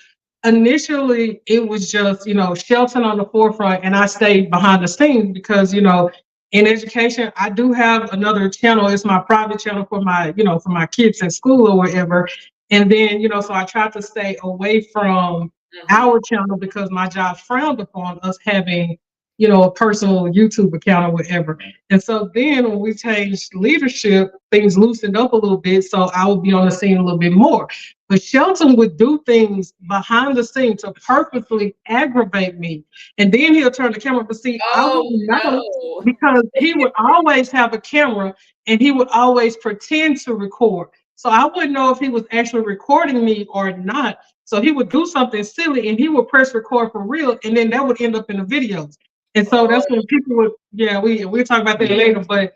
Initially, it was just, Shelton on the forefront, and I stayed behind the scenes because, in education, I do have another channel. It's my private channel for my kids at school or whatever. And then, so I tried to stay away from our channel because my job frowned upon us having, a personal YouTube account or whatever. And so then when we changed leadership, things loosened up a little bit. So I would be on the scene a little bit more. But Shelton would do things behind the scenes to purposely aggravate me. And then he'll turn the camera. But see, I wouldn't know because he would always have a camera and he would always pretend to record. So I wouldn't know if he was actually recording me or not. So he would do something silly and he would press record for real. And then that would end up in the videos. And so that's when people would, we'll talk about that later. But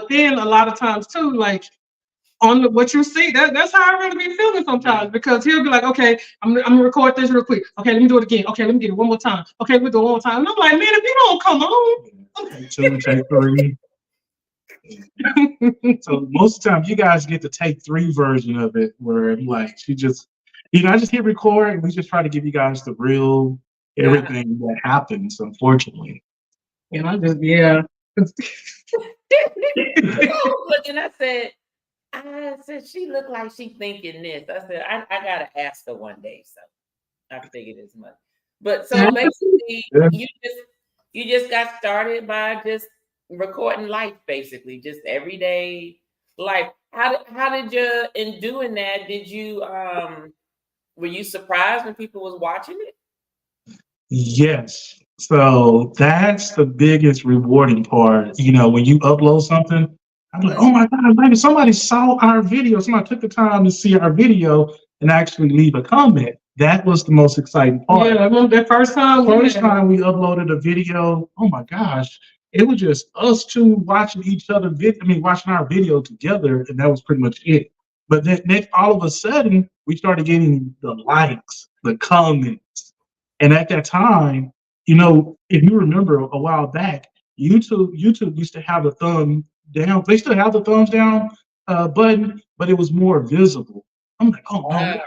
then a lot of times too, like on what you see, that's how I really be feeling sometimes, because he'll be like, okay, I'm gonna record this real quick. Okay, let me do it again. Okay, let me get it one more time. Okay, let me do it one more time. And I'm like, man, if you don't come on. 2, take 3. So most of the time you guys get the take 3 version of it, where like she just, I just hit record and we just try to give you guys the real everything that happens, unfortunately. And I just, And I said, she looked like she thinking this. I said, I gotta ask her one day. So I figured as much. But so basically, you just got started by just recording life, basically, just everyday life. How did you, in doing that, did you were you surprised when people was watching it? Yes. So that's the biggest rewarding part. You know, when you upload something, I'm like, oh my God, maybe somebody saw our video. Somebody took the time to see our video and actually leave a comment. That was the most exciting part. Yeah, I remember that first time. First time we uploaded a video, oh my gosh, it was just us two watching each other. Watching our video together, and that was pretty much it. But then all of a sudden, we started getting the likes, the comments, and at that time, you know, if you remember a while back, YouTube used to have the thumb down. They still have the thumbs down button, but it was more visible. I'm like, oh no,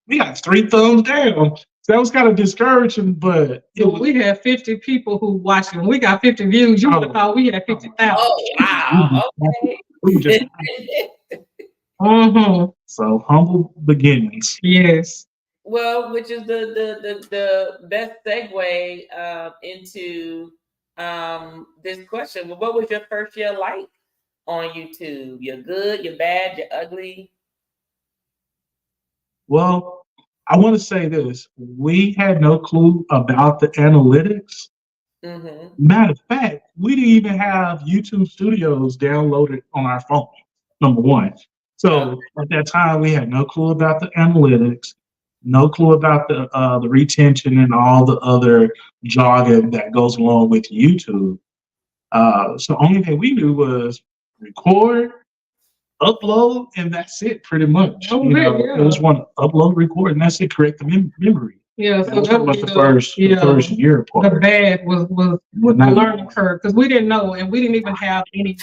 we got 3 thumbs down. So that was kind of discouraging, but we had 50 people who watched it. We got 50 views. You would have thought we had 50,000. Oh wow! Okay. We were just so humble beginnings. Yes. Well, which is the best segue into this question. Well, what was your first year like on YouTube? You're good, you're bad, you're ugly. Well, I want to say this. We had no clue about the analytics. Mm-hmm. Matter of fact, we didn't even have YouTube Studios downloaded on our phone, number one. So at that time, we had no clue about the analytics, no clue about the retention and all the other jargon that goes along with YouTube. So the only thing we knew was record, upload, and that's it pretty much. It was one upload, record, and that's it. Correct the memory. Yeah, that was the first year part. The bad was the learning curve because we didn't know and we didn't even have any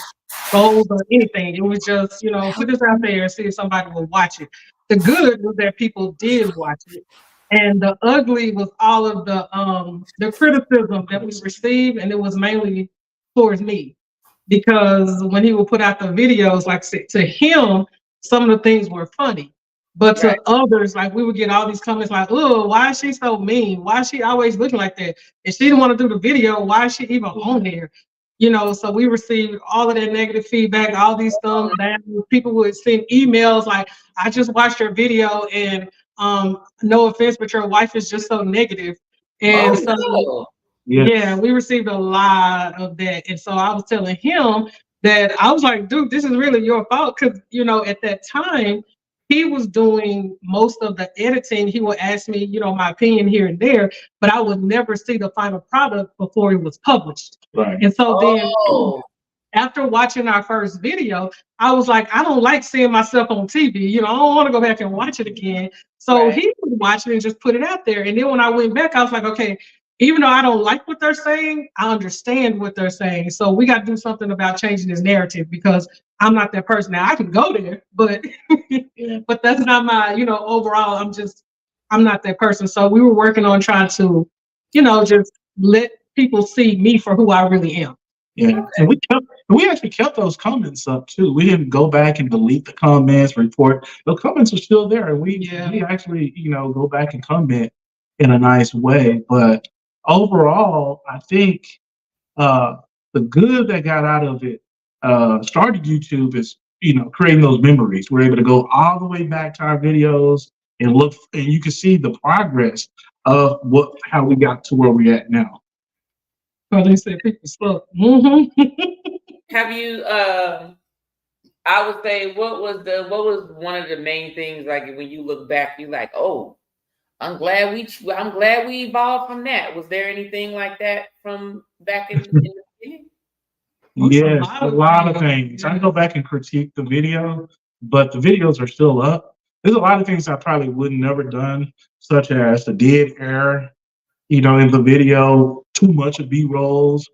goals or anything. It was just, put this out there and see if somebody will watch it. The good was that people did watch it. And the ugly was all of the criticism that we received, and it was mainly towards me. Because when he would put out the videos, like to him, some of the things were funny. But to others, like we would get all these comments like, oh, why is she so mean? Why is she always looking like that? If she didn't want to do the video, why is she even on there? So we received all of that negative feedback, all these thumbs down. People would send emails like, I just watched your video and no offense, but your wife is just so negative. And yeah, we received a lot of that. And so I was telling him that I was like, dude, this is really your fault. Because, at that time, he was doing most of the editing. He would ask me, my opinion here and there, but I would never see the final product before it was published. Right. And so then after watching our first video, I was like, I don't like seeing myself on TV. I don't want to go back and watch it again. So he would watch it and just put it out there. And then when I went back, I was like, okay, even though I don't like what they're saying, I understand what they're saying. So we got to do something about changing this narrative because I'm not that person. Now I can go there, but but that's not my, overall, I'm not that person. So we were working on trying to, just let people see me for who I really am. Yeah, and we actually kept those comments up too. We didn't go back and delete the comments, report. The comments are still there, and we actually, go back and comment in a nice way. But overall, I think the good that got out of it, started YouTube is, creating those memories. We're able to go all the way back to our videos and look, and you can see the progress of how we got to where we're at now. Oh, they said people slow. Have you? I would say, what was one of the main things? Like when you look back, you're like, oh, I'm glad we evolved from that. Was there anything like that from back in the beginning? Yes, a lot of things. I go back and critique the video, but the videos are still up. There's a lot of things I probably would never done, such as the dead air, in the video, too much of B-rolls.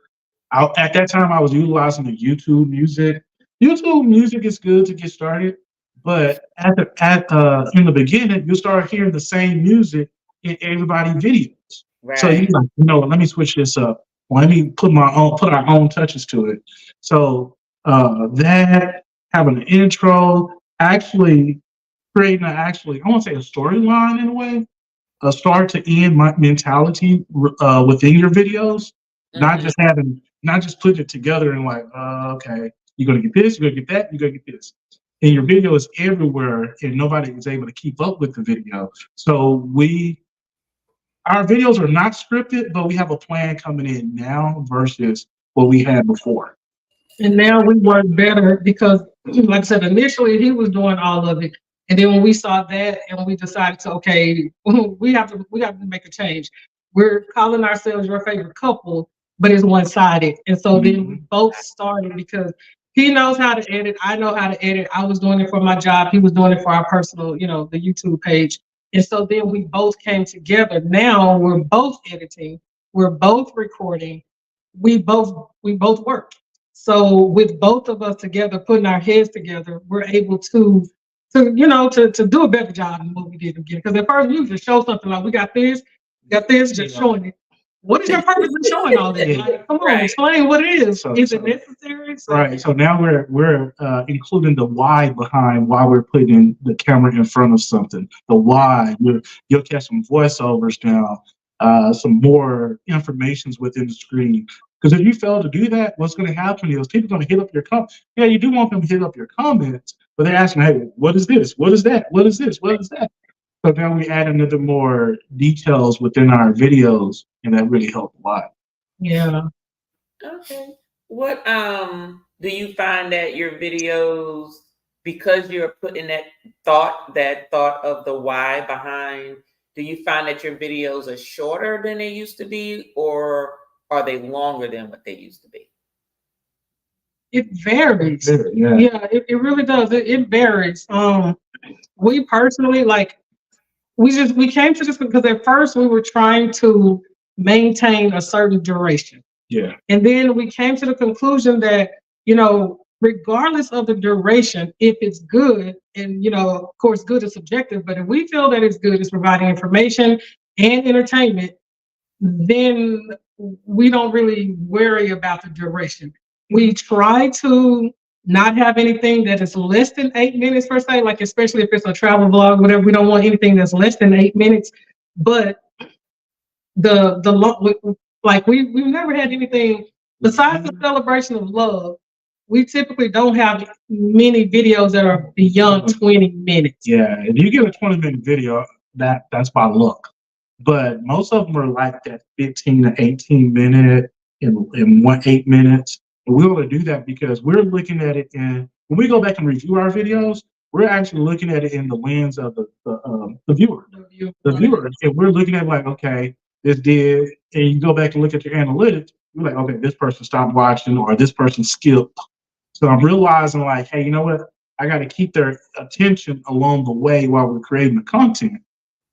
At that time, I was utilizing the YouTube music. YouTube music is good to get started, but in the beginning, you start hearing the same music in everybody's videos. Right. So you're like, let me switch this up. Let me put our own touches to it. So that, having an intro, actually creating I want to say a storyline in a way, a start to end mentality within your videos, not just putting it together and like, okay, you're gonna get this, you're gonna get that, you're gonna get this. And your video is everywhere, and nobody is able to keep up with the video. So we our videos are not scripted, but we have a plan coming in now versus what we had before. And now we work better because, like I said, initially he was doing all of it, and then when we saw that, and we decided to, okay, we have to make a change. We're calling ourselves your favorite couple, but it's one sided, and so then we both started because he knows how to edit. I know how to edit. I was doing it for my job. He was doing it for our personal, the YouTube page, and so then we both came together. Now we're both editing. We're both recording. We both work. So with both of us together, putting our heads together, we're able to do a better job than what we did again. Because at first we would just show something like we got this, just showing it. What is your purpose in showing all that? Like, come on, explain what it is. Is it necessary? Right. So now we're including the why behind why we're putting the camera in front of something. The why. You'll catch some voiceovers now, some more informations within the screen. Because if you fail to do that, what's going to happen is people are going to hit up your comments. Yeah, you do want them to hit up your comments, but they're asking, hey, what is this? What is that? What is this? What is that? So now we add another more details within our videos, and that really helped a lot. Yeah. Okay. What do you find that your videos, because you're putting that thought of the why behind, do you find that your videos are shorter than they used to be, or are they longer than what they used to be? It varies. Yeah. Yeah, it really does. It varies. We personally, like, we came to this because at first we were trying to maintain a certain duration. Yeah. And then we came to the conclusion that, regardless of the duration, if it's good, and of course good is subjective, but if we feel that it's good, it's providing information and entertainment, then we don't really worry about the duration. We try to not have anything that is less than 8 minutes per se, like especially if it's a travel vlog, whatever. We don't want anything that's less than 8 minutes. But we've never had anything besides the celebration of love. We typically don't have many videos that are beyond 20 minutes. Yeah, if you get a 20-minute video, that's by luck. But most of them are like that 15 to 18 minute in 8 minutes. And we want to do that because we're looking at it when we go back and review our videos, we're actually looking at it in the lens of the viewer. The viewer. And we're looking at like, okay, this did, and you go back and look at your analytics, you're like, okay, this person stopped watching or this person skipped. So I'm realizing like, hey, you know what? I got to keep their attention along the way while we're creating the content.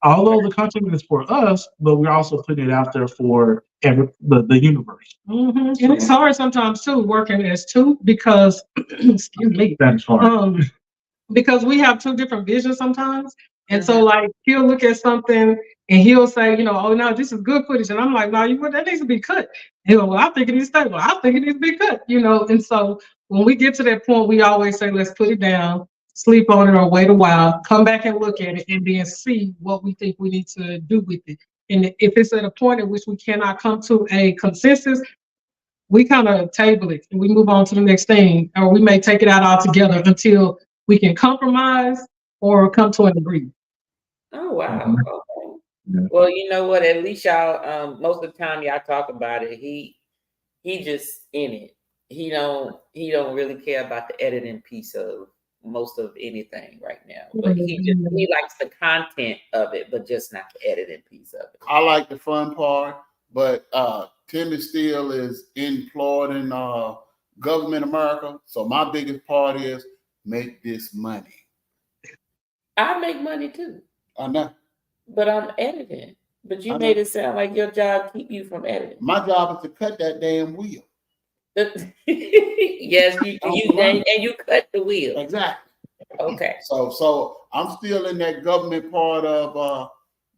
Although the content is for us, but we're also putting it out there for the universe. Mm-hmm. And it's hard sometimes too, working as two, because excuse me. That is hard. Because we have two different visions sometimes. And so like he'll look at something and he'll say, oh no, this is good footage. And I'm like, no, that needs to be cut. And well, I think it needs to stay. Well, I think it needs to be cut, And so when we get to that point, we always say, let's put it down, sleep on it, or wait a while, come back and look at it, and then see what we think we need to do with it. And if it's at a point at which we cannot come to a consensus, we kind of table it and we move on to the next thing, or we may take it out altogether until we can compromise or come to an agreement. Oh, wow. Okay. Yeah. Well, you know what? At least y'all, most of the time y'all talk about it. He just in it. He don't really care about the editing piece of most of anything right now. But he likes the content of it, but just not the editing piece of it. I like the fun part, but Timmy still is employed in government America. So my biggest part is make this money. I make money too. I know. But I'm editing. But you made it sound like your job keep you from editing. My job is to cut that damn wheel. Yes, you cut the wheel. Exactly. Okay. So I'm still in that government part of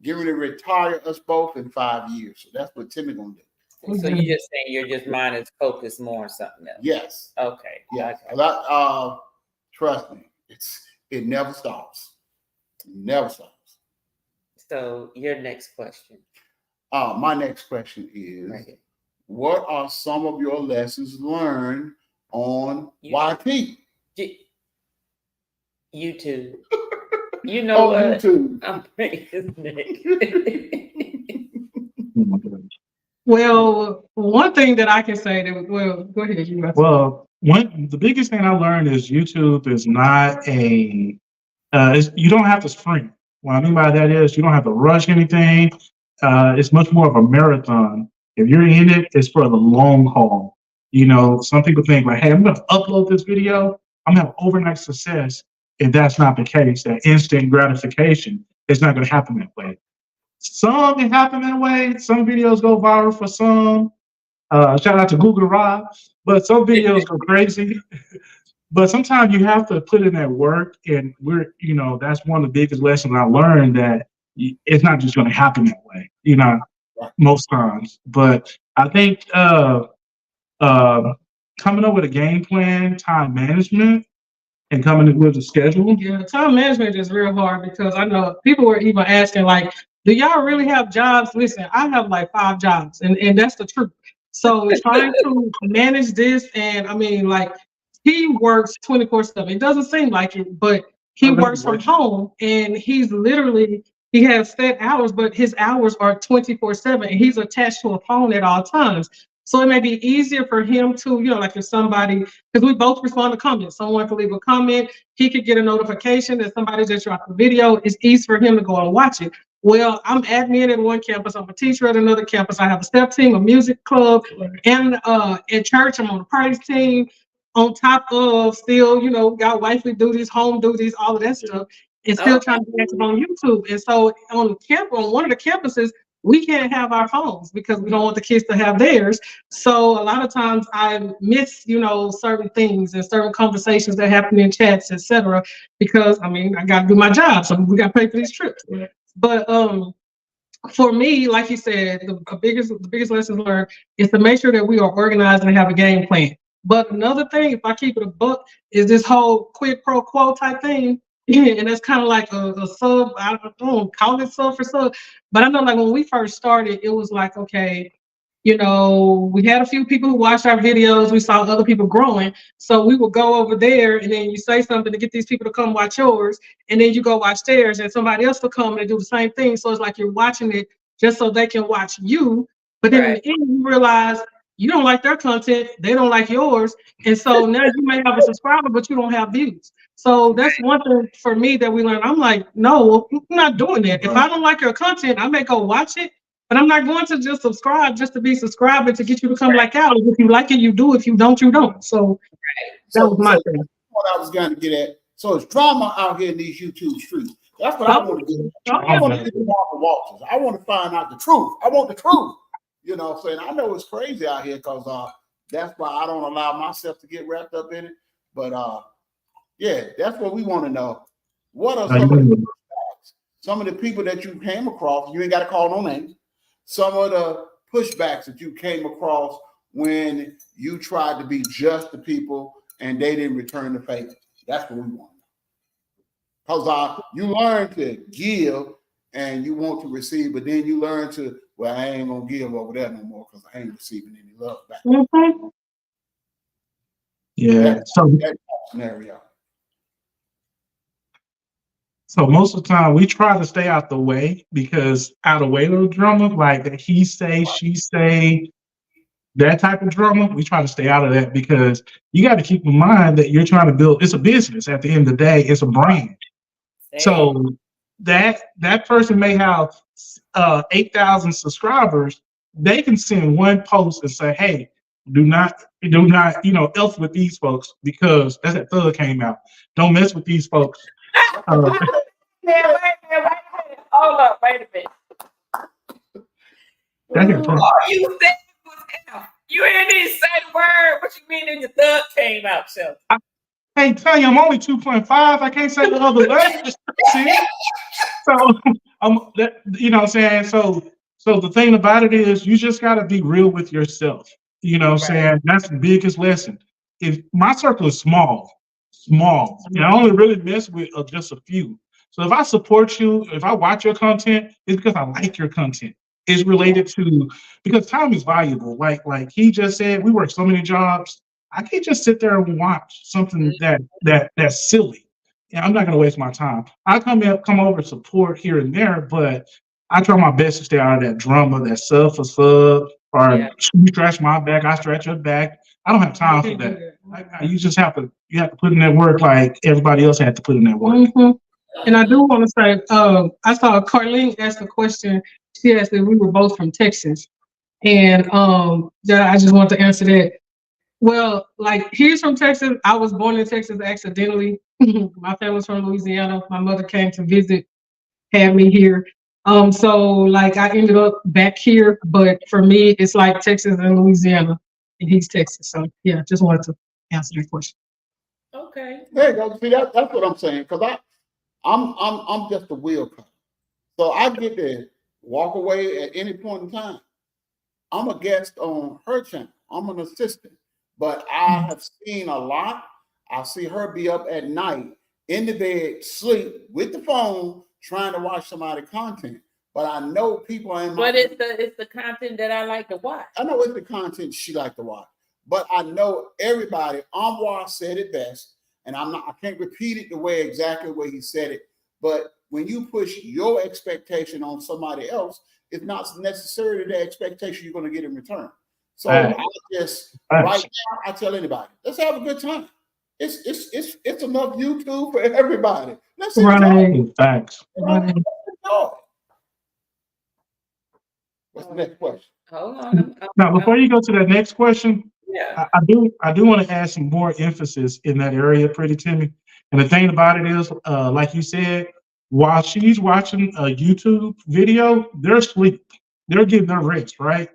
getting to retire us both in 5 years. So that's what Timmy gonna do. So you're just saying your mind is focused more on something else. Yes. Okay. Yeah. Okay. Trust me, it never stops. It never stops. So your next question. My next question is, what are some of your lessons learned on YT? YouTube. You know what? YouTube. I'm breaking his neck. Well, one thing that I can say that, well, go ahead. Well, the biggest thing I learned is YouTube is not you don't have to sprint. What I mean by that is you don't have to rush anything. It's much more of a marathon. If you're in it, it's for the long haul. You know, some people think like, hey, I'm going to upload this video. I'm going to have overnight success. If that's not the case, that instant gratification, it's not going to happen that way. Some can happen that way. Some videos go viral for some. Shout out to Google Rob. But some videos go crazy. But sometimes you have to put in that work, and that's one of the biggest lessons I learned, that it's not just going to happen that way, most times. But I think coming up with a game plan, time management, and coming up with a schedule. Yeah, time management is real hard because I know people were even asking, like, do y'all really have jobs? Listen, I have like 5 jobs, and that's the truth. So trying to manage this, and I mean, like, he works 24/7. It doesn't seem like it, but he works from home, and he has set hours, but his hours are 24/7, and he's attached to a phone at all times. So it may be easier for him to, like if somebody, because we both respond to comments. Someone could leave a comment, he could get a notification that somebody just dropped a video. It's easy for him to go and watch it. Well, I'm admin at one campus, I'm a teacher at another campus, I have a step team, a music club, and at church, I'm on the praise team, on top of still, got wifely duties, home duties, all of that stuff, and still trying to be active on YouTube. And so on one of the campuses, we can't have our phones because we don't want the kids to have theirs. So a lot of times I miss, certain things and certain conversations that happen in chats, etc. Because I got to do my job, so we got to pay for these trips. But for me, like you said, the biggest lessons learned is to make sure that we are organized and have a game plan. But another thing, if I keep it a buck, is this whole quid pro quo type thing. And that's kind of like a sub, I don't call it sub for sub, but I know like when we first started, it was like, okay, we had a few people who watched our videos, we saw other people growing, so we would go over there and then you say something to get these people to come watch yours, and then you go watch theirs and somebody else will come and do the same thing. So it's like you're watching it just so they can watch you, but then in the end you realize you don't like their content, they don't like yours, and so now you may have a subscriber, but you don't have views. So that's one thing for me that we learned. I'm like, no, I'm not doing that. If I don't like your content, I may go watch it, but I'm not going to just subscribe just to be subscribing to get you to come like out. If you like it, you do. If you don't, you don't. So that was my thing. What I was going to get at. So it's drama out here in these YouTube streets. That's what I want to get. I want to get the Marvel Walters. I want to find out the truth. I want the truth. You know what I'm saying? I know it's crazy out here because that's why I don't allow myself to get wrapped up in it. But yeah, that's what we want to know. What are some of the people that you came across? You ain't got to call no names. Some of the pushbacks that you came across when you tried to be just to people and they didn't return the favor. That's what we want. Because you learn to give and you want to receive, but then you learn to, well, I ain't going to give over there no more because I ain't receiving any love back. Mm-hmm. Yeah. That's that scenario. So most of the time we try to stay out the way, because out of way of drama, like that he say, she say, that type of drama, we try to stay out of that, because you got to keep in mind that you're trying to build, it's a business at the end of the day, it's a brand. So that person may have 8,000 subscribers, they can send one post and say, hey, do not, elf with these folks, because that's that thug came out. Don't mess with these folks. Wait a minute. Hold up, wait a minute. You said it was F. You didn't even say the word. What you mean that your thug came out, Shelton? I can't tell you, I'm only 2.5. I can't say the other language. See? So you know what I'm saying? So the thing about it is you just gotta be real with yourself. You know what I'm saying? That's the biggest lesson. If my circle is small, and I only really mess with just a few. So if I support you, if I watch your content, it's because I like your content. It's related to, because time is valuable. Like he just said, we work so many jobs. I can't just sit there and watch something that's silly. Yeah, I'm not gonna waste my time. I come over support here and there, but I try my best to stay out of that drama, that sub for sub, or Yeah. you stretch my back, I stretch your back. I don't have time for that. You just have to put in that work like everybody else had to put in that work. Mhm. And I do want to say, I saw Carlene ask a question. She asked if we were both from Texas, and I just want to answer that. Well, like he's from Texas. I was born in Texas accidentally. My family's from Louisiana. My mother came to visit, had me here. So like I ended up back here, but for me, it's like Texas and Louisiana, and he's Texas. So yeah, just wanted to answer that question. Okay. There you go. See, that's what I'm saying. Because I'm just a wheel cutter. So I get to walk away at any point in time. I'm a guest on her channel. I'm an assistant. But I have seen a lot. I see her be up at night in the bed, sleep with the phone, trying to watch somebody's content. But I know people in my. But it's the content that I like to watch. I know it's the content she like to watch. But I know everybody. Amwar said it best, and I can't repeat it exactly the way he said it. But when you push your expectation on somebody else, it's not necessarily the expectation you're going to get in return. So I just right now I tell anybody, let's have a good time. It's enough YouTube for everybody. Let's enjoy it. Facts. Let's enjoy it. What's the next question? Hold on. Now, before you go to that next question, Yeah. I do want to add some more emphasis in that area, Pretty Timmy. And the thing about it is, like you said, while she's watching a YouTube video, they're asleep. They're getting their rest, right?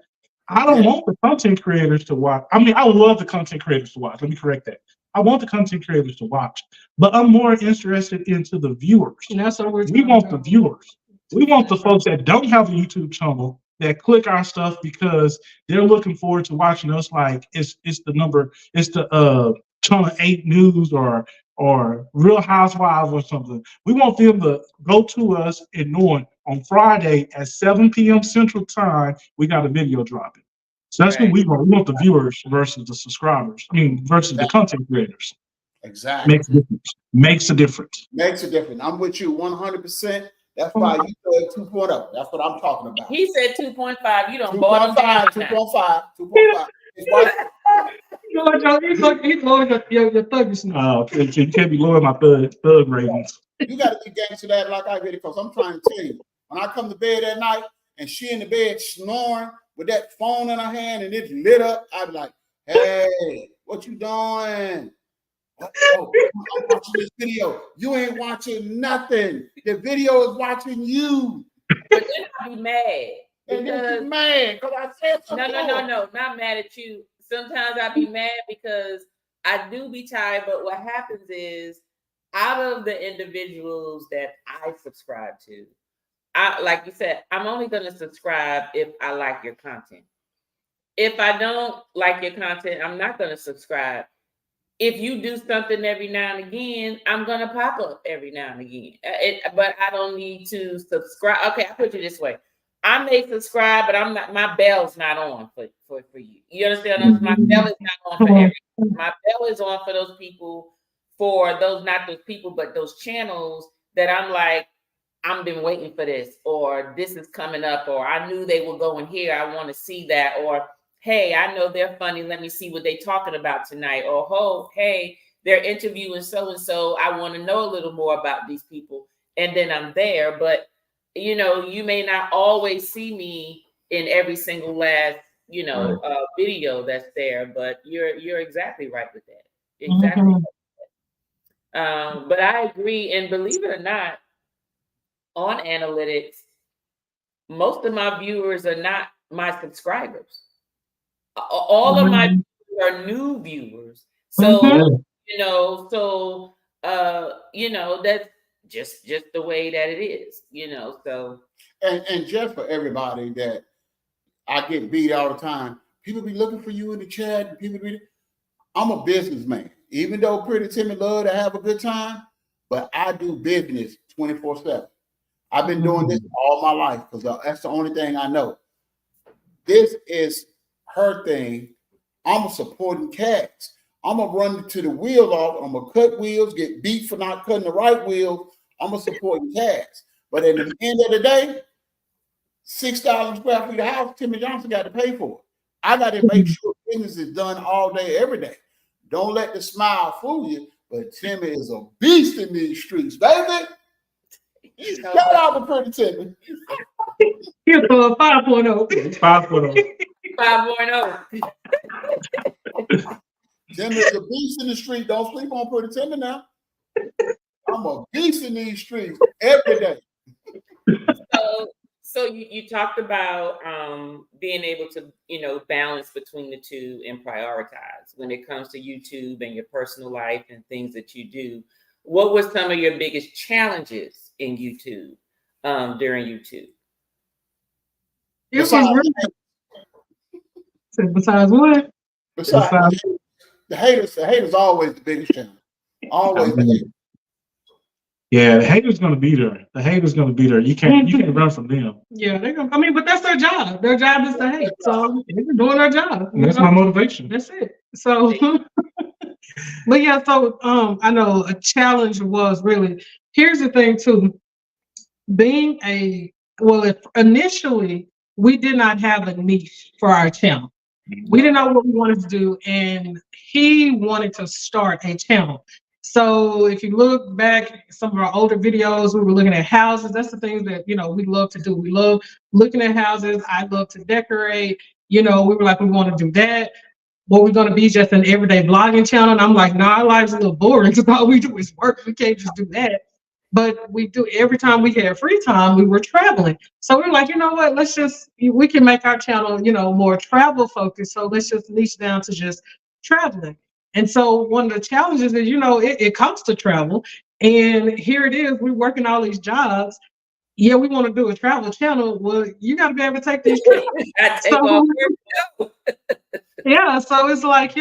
I don't want the content creators to watch. I mean, I love the content creators to watch. Let me correct that. I want the content creators to watch, but I'm more interested into the viewers. And that's what We want the viewers. We want the folks that don't have a YouTube channel that click our stuff because they're looking forward to watching us. Like it's the channel 8 news or Real Housewives or something. We want them to go to us and knowing on Friday at 7 p.m. Central Time, we got a video dropping. So that's what we want. We want the viewers versus the subscribers. I mean, versus the content creators. Exactly. Makes a difference. Makes a difference. Makes a difference. I'm with you 100%. That's why you said 2.0. That's what I'm talking about. He said 2.5. You don't bought him down. 2.5. It's right. He's lowering your thuggishness. Oh, you can't be lowering my thug ratings. You got to be gangster that like I get it, because I'm trying to tell you, when I come to bed at night and she in the bed snoring with that phone in her hand and it's lit up, I be like, hey, what you doing? Oh, I'm watching this video. You ain't watching nothing. The video is watching you. But then I'll be mad. And then you mad because I said something. No, not mad at you. Sometimes I be mad because I do be tired, but what happens is out of the individuals that I subscribe to, like you said, I'm only going to subscribe if I like your content. If I don't like your content, I'm not going to subscribe. If you do something every now and again, I'm going to pop up every now and again. But I don't need to subscribe. Okay, I put it this way. I may subscribe, but I'm not. My bell's not on for you. You understand? My bell is not on for everyone. My bell is on for those people, not those people, but those channels that I'm like, I've been waiting for this, or this is coming up, or I knew they were going here. I want to see that, or hey, I know they're funny. Let me see what they're talking about tonight, or oh, hey, they're interviewing so and so. I want to know a little more about these people, and then I'm there, but. You know, you may not always see me in every single last, video that's there, but you're exactly right with that. Exactly. But I agree, and believe it or not, on analytics, most of my viewers are not my subscribers. All of my viewers are new viewers. So, that's just the way that it is, so. And just for everybody that I get beat all the time, people be looking for you in the chat. I'm a businessman. Even though Pretty Timmy love to have a good time, but I do business 24/7. I've been doing this all my life because that's the only thing I know. This is her thing. I'm a supporting cats. I'm going to run to the wheel off. I'm going to cut wheels, get beat for not cutting the right wheel. I'm a supporting cats. But at the end of the day, 6,000 square feet of house, Timmy Johnson got to pay for it. I got to make sure business is done all day, every day. Don't let the smile fool you, but Timmy is a beast in these streets, baby. Shout out to Pretty Timmy. Here's a 5.0. 5.0. 5.0. Timmy is a beast in the street. Don't sleep on Pretty Timmy now. I'm a beast in these streets every day. So you talked about being able to, balance between the two and prioritize when it comes to YouTube and your personal life and things that you do. What were some of your biggest challenges in YouTube during YouTube? Besides what? Besides the haters always the biggest challenge. Always the haters. Yeah, the hater's gonna be there. The hater's gonna be there. You can't run from them. Yeah, they're gonna. I mean, but that's their job. Their job is to hate. So they're doing their job. That's my motivation. That's it. So, but yeah. So I know a challenge was really. Here's the thing too. Being initially we did not have a niche for our channel. We didn't know what we wanted to do, and he wanted to start a channel. So if you look back at some of our older videos, we were looking at houses. That's the things that, we love to do. We love looking at houses. I love to decorate. We were like, we want to do that. What we're going to be just an everyday vlogging channel. And I'm like, our life's a little boring because all we do is work. We can't just do that. But we do every time we had free time, we were traveling. So we're like, you know what, we can make our channel, more travel focused. So let's just niche down to just traveling. And so one of the challenges is, it costs to travel. And here it is, we're working all these jobs. Yeah, we want to do a travel channel. Well, you got to be able to take these trips. Yeah, so it's like,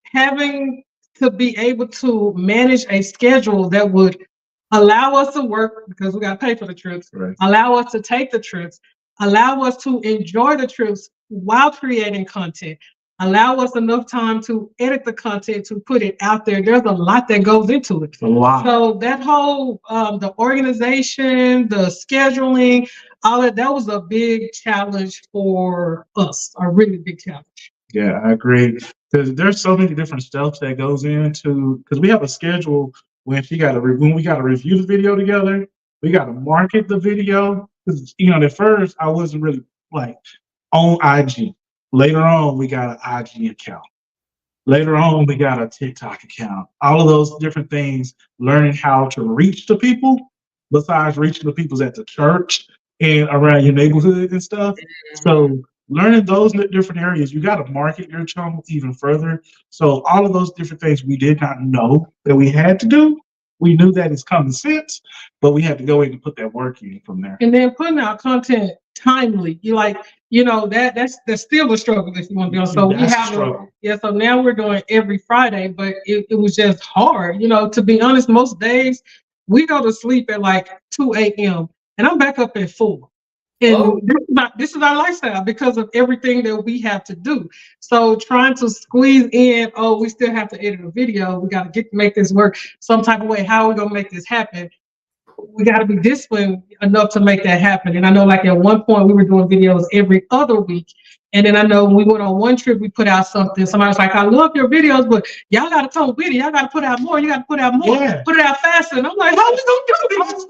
having to be able to manage a schedule that would allow us to work because we got to pay for the trips, right. Allow us to take the trips, allow us to enjoy the trips while creating content. Allow us enough time to edit the content, to put it out there. There's a lot that goes into it. A lot. So that whole, the organization, the scheduling, all that was a big challenge for us, a really big challenge. Yeah, I agree. Because there's so many different steps that goes into, because we have a schedule when we got to review the video together, we got to market the video. Because, at first I wasn't really on IG. Later on, we got an IG account. Later on, we got a TikTok account. All of those different things, learning how to reach the people, besides reaching the people at the church and around your neighborhood and stuff. So learning those different areas, you got to market your channel even further. So all of those different things we did not know that we had to do. We knew that it's common sense, but we had to go in and put that work in from there. And then putting out content timely. That's still a struggle if you want to be on. So we have so now we're doing every Friday, but it was just hard. To be honest, most days we go to sleep at 2 a.m. and I'm back up at 4. And this is our lifestyle because of everything that we have to do. So trying to squeeze in, we still have to edit a video. We got to make this work some type of way. How are we going to make this happen? We got to be disciplined enough to make that happen. And I know at one point we were doing videos every other week. And then I know when we went on one trip, we put out something. Somebody was like, I love your videos, but y'all got to tone video. Y'all got to put out more. You got to put out more. Yeah. Put it out faster. And I'm like, how we going to do this?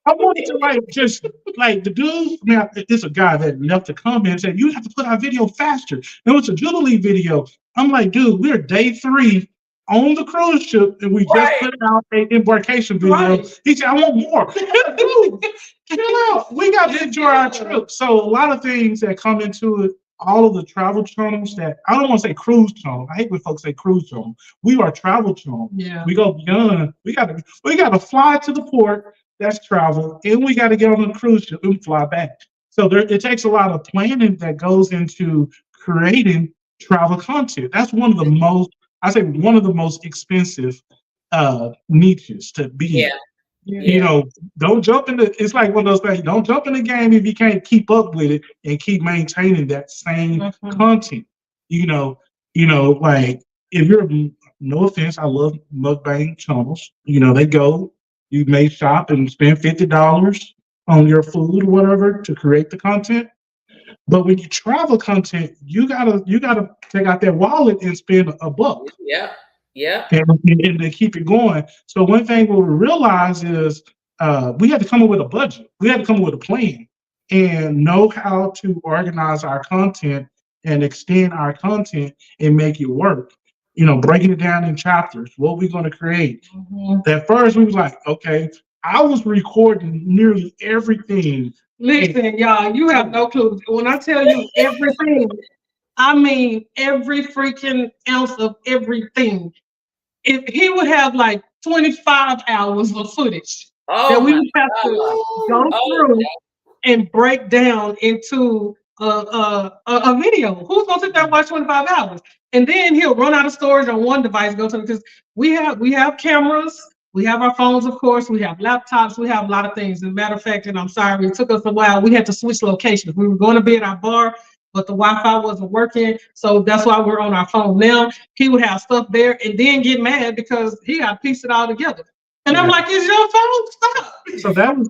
I wanted to just the dude. It's a guy that left a comment and said, you have to put out video faster. It was a Jubilee video. I'm like, dude, we're day 3 on the cruise ship and we just put out an embarkation video. Right. He said, I want more. Dude, chill out. We got to enjoy our trip. So a lot of things that come into it, all of the travel channels that, I don't want to say cruise channel. I hate when folks say cruise channel. We are travel channel. Yeah. We go beyond. We got to fly to the port. That's travel. And we got to get on the cruise ship and fly back. So it takes a lot of planning that goes into creating travel content. That's one of the most expensive niches to be in. Yeah. Don't jump into, it's like one of those things, don't jump in the game if you can't keep up with it and keep maintaining that same content. If you're, no offense, I love mukbang channels. They go, you may shop and spend $50 on your food or whatever to create the content. But when you travel content, you gotta take out that wallet and spend a buck. Yep. Yep. And to keep it going. So one thing what we realize is we had to come up with a budget. We had to come up with a plan and know how to organize our content and extend our content and make it work. Breaking it down in chapters, what we're going to create. At first, we was like, okay, I was recording nearly everything. Listen, y'all, you have no clue. When I tell you everything, I mean every freaking ounce of everything. If he would have like 25 hours of footage that we would have to go through and break down into a video. Who's gonna sit there and watch 25 hours? And then he'll run out of storage on one device, go to because we have cameras, we have our phones, of course, we have laptops, we have a lot of things. As a matter of fact, and I'm sorry, it took us a while. We had to switch locations. We were going to be at our bar, but the Wi-Fi wasn't working. So that's why we're on our phone now. He would have stuff there and then get mad because he got to piece it all together. And I'm like, it's your phone, stop. So that was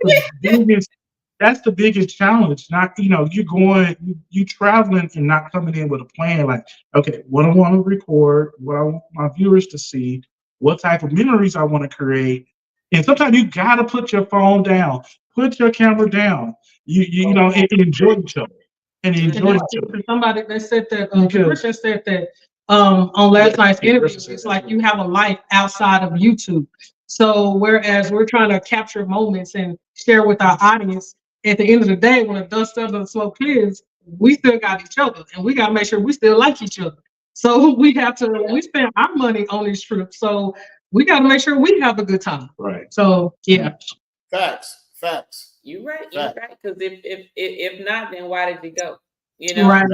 that's the biggest challenge. Not, you traveling and not coming in with a plan. Like, okay, what I want to record, what I want my viewers to see, what type of memories I want to create. And sometimes you got to put your phone down, put your camera down, and enjoy each other. And enjoy each other. Somebody that said that, Christian said that on last night's interview, it's like you have a life outside of YouTube. So whereas we're trying to capture moments and share with our audience, at the end of the day, when the dust settles and the smoke clears, we still got each other, and we got to make sure we still like each other. So we spend our money on these trips, so we got to make sure we have a good time. Right. So yeah. Facts. You're right. Because if not, then why did you go? Right.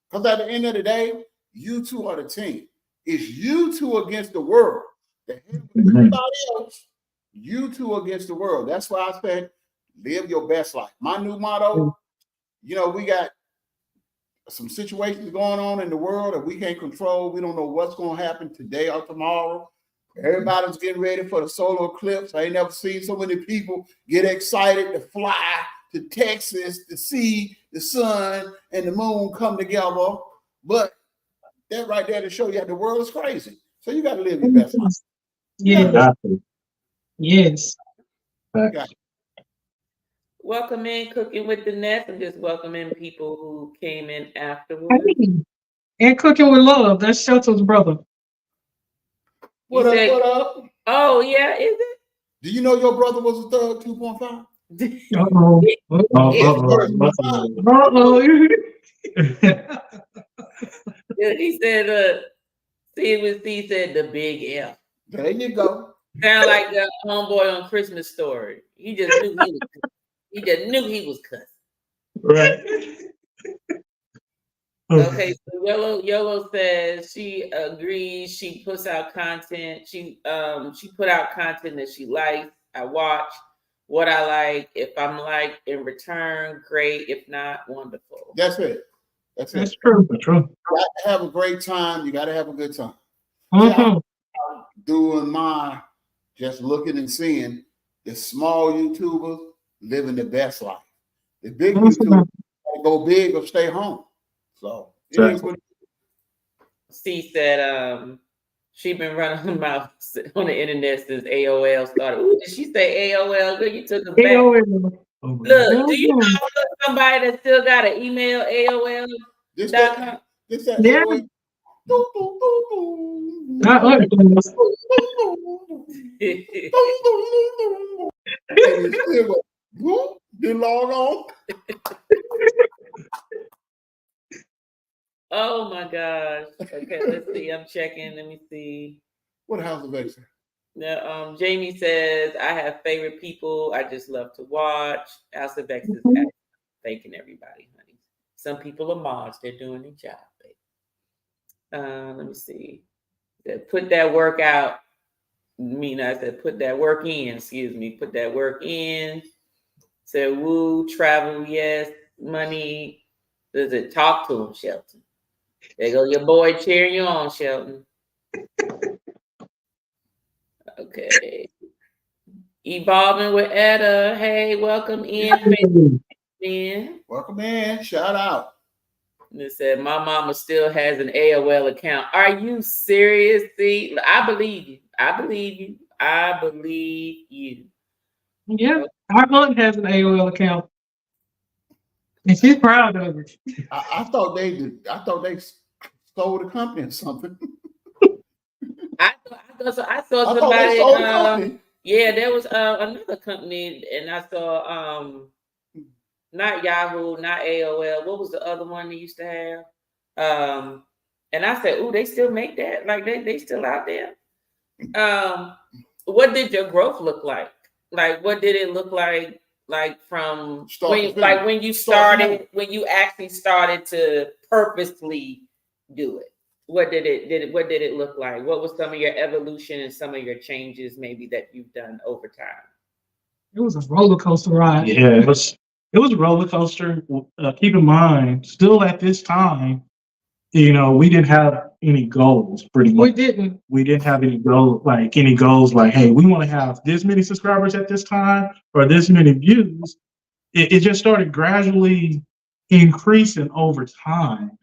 Because at the end of the day, you two are the team. It's you two against the world. Everybody else, you two against the world. That's why I said, live your best life. My new motto, we got some situations going on in the world that we can't control. We don't know what's going to happen today or tomorrow. Everybody's getting ready for the solar eclipse. I ain't never seen so many people get excited to fly to Texas to see the sun and the moon come together. But that right there to show you that the world is crazy. So you got to live your best life. Yeah. Yes. Welcome in Cooking with the Nest, and just welcoming people who came in afterwards. Hey. And Cooking with Love. That's Shelton's brother. What up? Oh, yeah, is it? Do you know your brother was a thug 2.5? He said, CWC said the big F. There you go. Sound like the homeboy on Christmas Story. He just knew he was cussing. Right. Okay, so Yolo says she agrees. She puts out content. She put out content that she likes. I watch what I like. If I'm like in return, great. If not, wonderful. That's it. That's true. You got to have a great time. You got to have a good time. Mm-hmm. Doing my just looking and seeing the small YouTubers living the best life. The big YouTubers go big or stay home. So C said she been running her mouth on the internet since AOL started. Ooh, did she say AOL? Good, you took us back. AOL. Look, do you know somebody that still got an email AOL? This yeah. AOL. Didn't log on. Oh my gosh. Okay, let's see. I'm checking. Let me see. What House of X? Now, Jamie says, I have favorite people I just love to watch. House of X is thanking everybody, honey. Some people are mods. They're doing their job, baby. Let me see. Put that work out. I said, put that work in. Excuse me. Put that work in. Said, woo, travel, yes. Money. Does it talk to him, Shelton? There go your boy cheering you on, Shelton. Okay. Evolving with Etta. Hey, welcome in, man. Welcome in. Shout out. They said my mama still has an AOL account. Are you serious? See, I believe you. I believe you. I believe you. Yeah, our aunt has an AOL account, and she's proud of it. I thought they did. I thought they sold the company or something. I saw I thought somebody. they sold the company. Yeah, there was another company, and I saw not Yahoo, not AOL. What was the other one they used to have? And I said, "Ooh, they still make that? Like they still out there?" What did your growth look like? Like, what did it look like? Like from when you started, when you actually started to purposely do it. What did it look like? What was some of your evolution and some of your changes maybe that you've done over time? It was a roller coaster ride. Yeah, it was a roller coaster. Keep in mind, still at this time, we didn't have any goals. Pretty much, we didn't have any goals like, hey, we want to have this many subscribers at this time or this many views. It just started gradually increasing over time,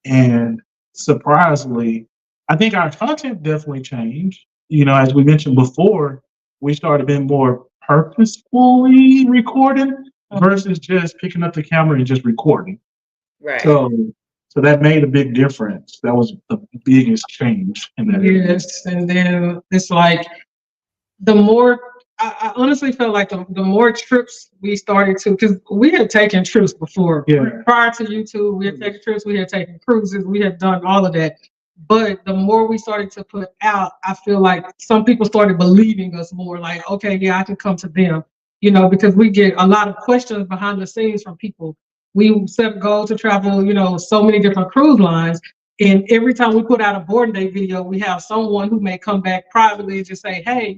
and surprisingly, I think our content definitely changed. As we mentioned before, we started being more purposefully recording versus just picking up the camera and just recording. Right. So that made a big difference. That was the biggest change in that. Yes, and then it's like the more I honestly felt like the more trips we started to, because we had taken trips before. Yeah. Prior to YouTube, we had taken trips, we had taken cruises, we had done all of that. But the more we started to put out, I feel like some people started believing us more, like, okay, yeah, I can come to them, because we get a lot of questions behind the scenes from people. We set goals to travel, so many different cruise lines. And every time we put out a boarding day video, we have someone who may come back privately and just say, hey,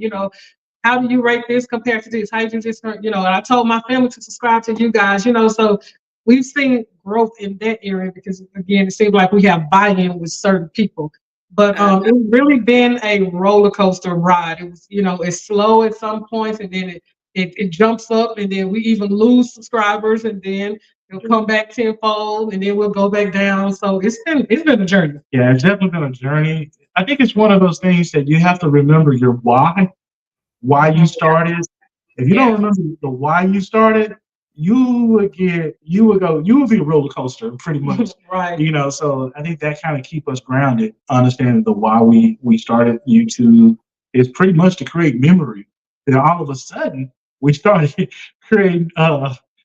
how do you rate this compared to this? How do you this? And I told my family to subscribe to you guys, so we've seen growth in that area because, again, it seems like we have buy-in with certain people. But it's really been a roller coaster ride. It was, it's slow at some points, and then it jumps up, and then we even lose subscribers, and then it'll come back tenfold, and then we'll go back down. So it's been a journey. Yeah, it's definitely been a journey. I think it's one of those things that you have to remember your why you started. If you don't remember the why you started, you would be a roller coaster pretty much. Right. So I think that kind of keep us grounded, understanding the why we started YouTube is pretty much to create memory. And all of a sudden we started creating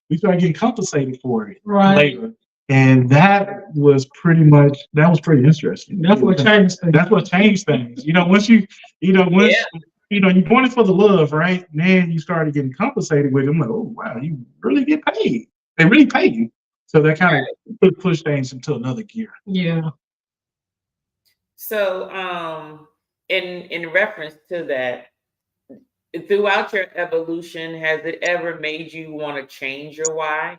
getting compensated for it later. And that was pretty interesting. That's what changed things. That's what changed things. Once you're doing it for the love, right? And then you started getting compensated with them. Like, oh wow, you really get paid. They really pay you. So that kind of pushed things into another gear. Yeah. So in reference to that, throughout your evolution, has it ever made you want to change your why?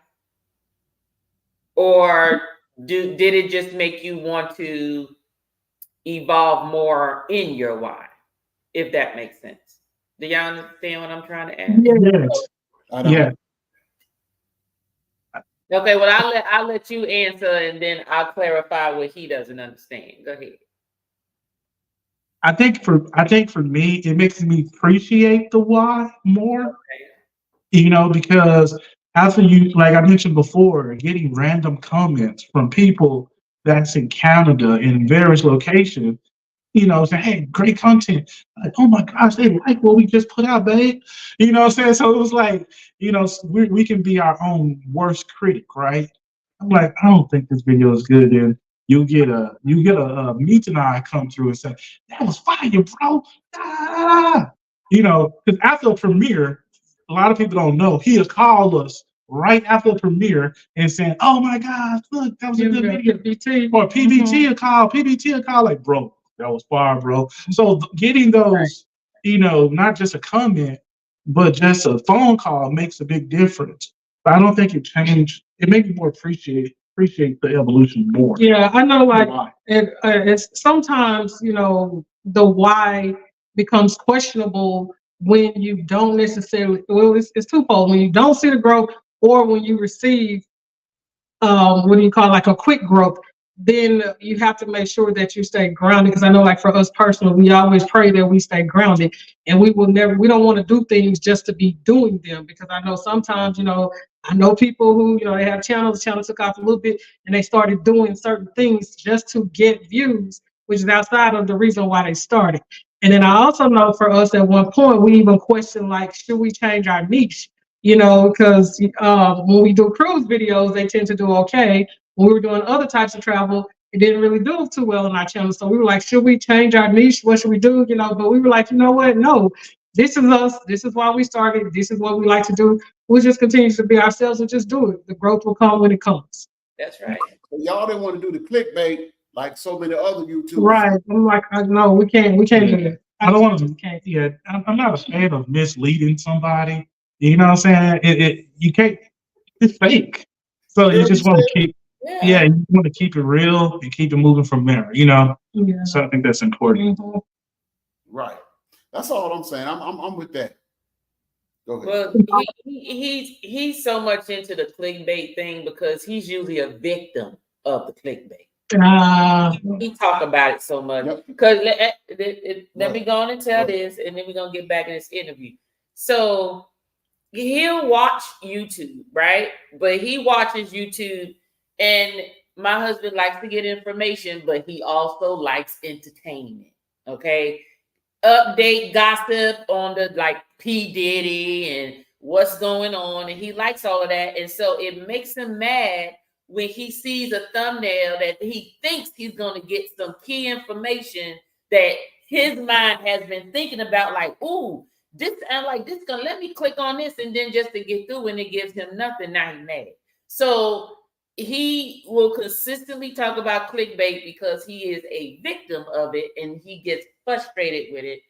Or did it just make you want to evolve more in your why? If that makes sense. Do y'all understand what I'm trying to ask? Yes. Yeah. Okay, well, I'll let you answer, and then I'll clarify what he doesn't understand. Go ahead. I think for me, it makes me appreciate the why more. Okay. Because after you, like I mentioned before, getting random comments from people that's in Canada in various locations, saying, hey, great content. Like, oh my gosh, they like what we just put out, babe. You know what I'm saying? So it was like, we can be our own worst critic, right? I'm like, I don't think this video is good. And you get a Meet and I come through and say, that was fire, bro. Because after the premiere, a lot of people don't know, he has called us right after the premiere and saying, oh my gosh, look, that was a good video. PBT. Or PBT a call, like, bro, that was fire, bro. So getting those, not just a comment, but just a phone call makes a big difference. But I don't think it changed. It made me more appreciate the evolution more. Yeah, I know, like, it's sometimes, the why becomes questionable when you don't necessarily, well, it's twofold. When you don't see the growth, or when you receive, what do you call, like a quick growth, then you have to make sure that you stay grounded. Because I know, like for us personally, we always pray that we stay grounded, and we don't want to do things just to be doing them. Because I know sometimes, I know people who, they have channels, the channel took off a little bit, and they started doing certain things just to get views, which is outside of the reason why they started. And then I also know for us at one point, we even questioned, like, should we change our niche? Because when we do cruise videos, they tend to do okay. When we were doing other types of travel, it didn't really do too well on our channel. So we were like, should we change our niche? What should we do? But we were like, you know what? No, this is us. This is why we started. This is what we like to do. We'll just continue to be ourselves and just do it. The growth will come when it comes. That's right. So y'all didn't want to do the clickbait like so many other YouTubers. Right. I'm like, no, we can't do that. I don't want to. Yeah, I'm not a fan of misleading somebody. You know what I'm saying? You can't. It's fake. So you just want to keep. Yeah, you want to keep it real and keep it moving from there. Yeah. So I think that's important. Mm-hmm. Right. That's all I'm saying. I'm with that. Go ahead. Well, he's so much into the clickbait thing because he's usually a victim of the clickbait. He talk about it so much because let me go on and tell this, and then we're gonna get back in this interview. So he'll watch YouTube, right? But he watches YouTube, and my husband likes to get information, but he also likes entertainment. Okay, update gossip on the like P. Diddy and what's going on, and he likes all of that, and so it makes him mad when he sees a thumbnail that he thinks he's going to get some key information that his mind has been thinking about, like, ooh, this, and like this gonna let me click on this, and then just to get through, and it gives him nothing. Now he's mad. So he will consistently talk about clickbait because he is a victim of it, and he gets frustrated with it.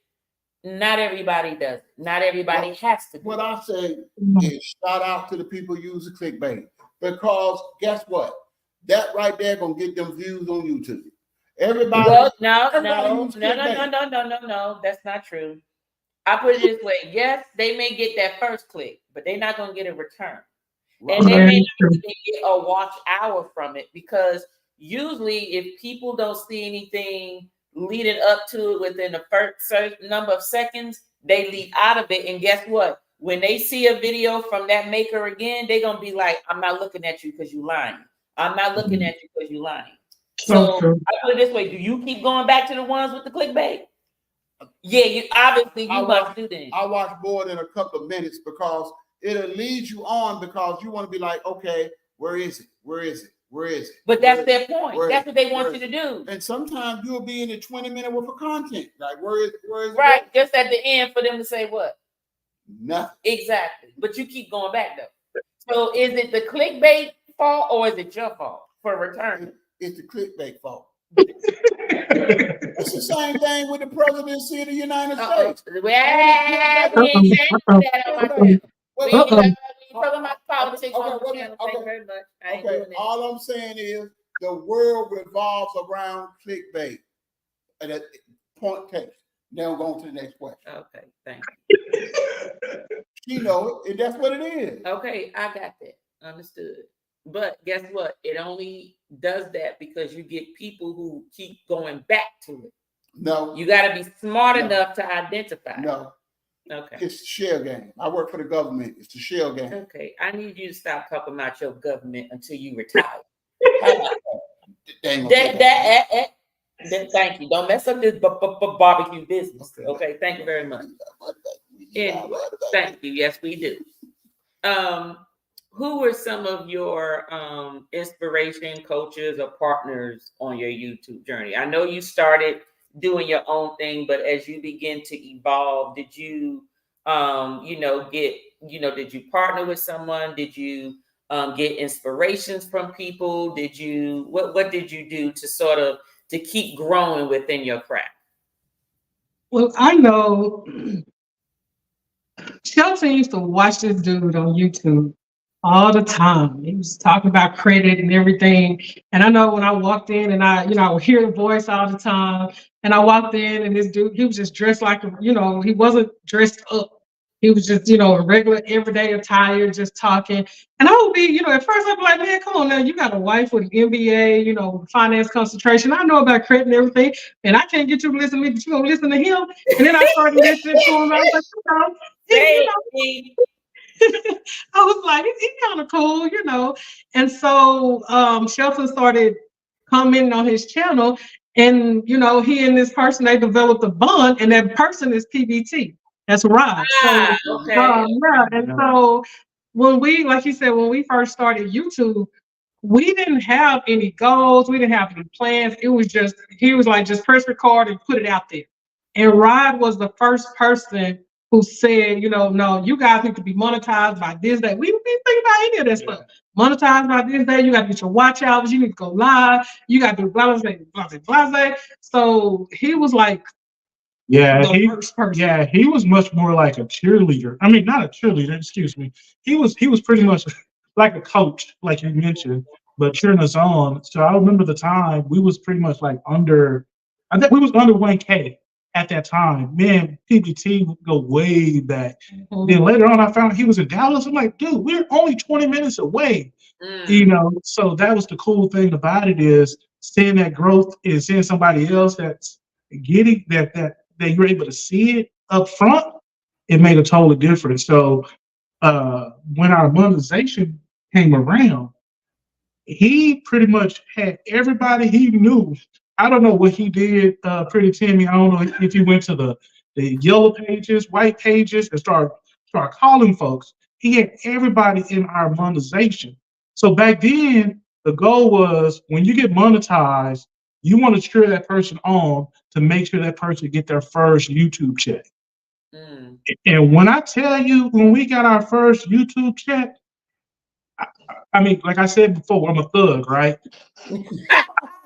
Not everybody does. Not everybody has to. What I say is shout out to the people using clickbait. Because guess what? That right there gonna get them views on YouTube. Everybody. Well, no. That's not true. I put it this way: yes, they may get that first click, but they're not gonna get a return, and they may not even get a watch hour from it because usually, if people don't see anything leading up to it within the first certain number of seconds, they leave out of it. And guess what? When they see a video from that maker again, they're going to be like, I'm not looking at you because you're lying. I'm not looking at you because you're lying. So I put it this way. Do you keep going back to the ones with the clickbait? Yeah, you must do that. I watch more than a couple of minutes because it'll lead you on because you want to be like, okay, where is it? Where is it? Where is it? But that's their point. That's what they want you to do. And sometimes you'll be in the 20-minute worth of content. Like, where is it? Right. Just at the end for them to say what? Nothing. Exactly. But you keep going back though. So is it the clickbait fault or is it your fault for returning? It's the clickbait fault. It's the same thing with the presidency of the United States. We ain't talking about politics on the channel. Thank you very much. I ain't doing that. All I'm saying is the world revolves around clickbait. And that point taken. Now we're going to the next question. Okay, thank you. You know it, and that's what it is. Okay, I got that. Understood. But guess what? It only does that because you get people who keep going back to it. No. You got to be smart enough to identify. No. Okay. It's the shell game. I work for the government. It's the shell game. Okay. I need you to stop talking about your government until you retire. Thank you. Don't mess up this barbecue business. Okay. Thank you very much. Anyway, thank you. Yes, we do. Who were some of your inspiration coaches or partners on your YouTube journey? I know you started doing your own thing, but as you begin to evolve, did you, did you partner with someone? Did you get inspirations from people? What did you do to sort of to keep growing within your craft? Well, I know Shelton used to watch this dude on YouTube, all the time. He was talking about credit and everything. And I know when I walked in and I would hear the voice all the time. And I walked in and this dude, he was just dressed like, he wasn't dressed up. He was just, a regular everyday attire, just talking. And I would be, at first I'd be like, man, come on now, you got a wife with an MBA, finance concentration. I know about credit and everything. And I can't get you to listen to me, but you gonna listen to him. And then I started listening to him. I was like, I was like, he's kind of cool. And so Shelton started commenting on his channel, and he and this person, they developed a bond, and that person is PBT. That's Rod. Okay. Yeah. And so when we, like you said, when we first started YouTube, we didn't have any goals, we didn't have any plans. It was just, he was like, just press record and put it out there. And Rod was the first person who said, no, you guys need to be monetized by this day. We didn't think about any of that stuff. Monetized by this day, you got to get your watch hours, you need to go live, you got to do blah, blah, blah, blah, blah. So he was like, first person. Yeah, he was much more like a cheerleader. I mean, not a cheerleader, excuse me. He was pretty much like a coach, like you mentioned, but cheering us on. So I remember the time we was pretty much like I think we was under 1K at that time. Man, PBT would go way back. Mm-hmm. Then later on, I found he was in Dallas. I'm like, dude, we're only 20 minutes away. So that was the cool thing about it, is seeing that growth and seeing somebody else that's getting that you're able to see it up front. It made a total difference. So when our monetization came around, he pretty much had everybody he knew. I don't know what he did, Pretty Timmy. I don't know if he went to the yellow pages, white pages, and start calling folks. He had everybody in our monetization. So back then, the goal was, when you get monetized, you want to cheer that person on to make sure that person get their first YouTube check. And when I tell you, when we got our first YouTube check, I mean, like I said before, I'm a thug, right?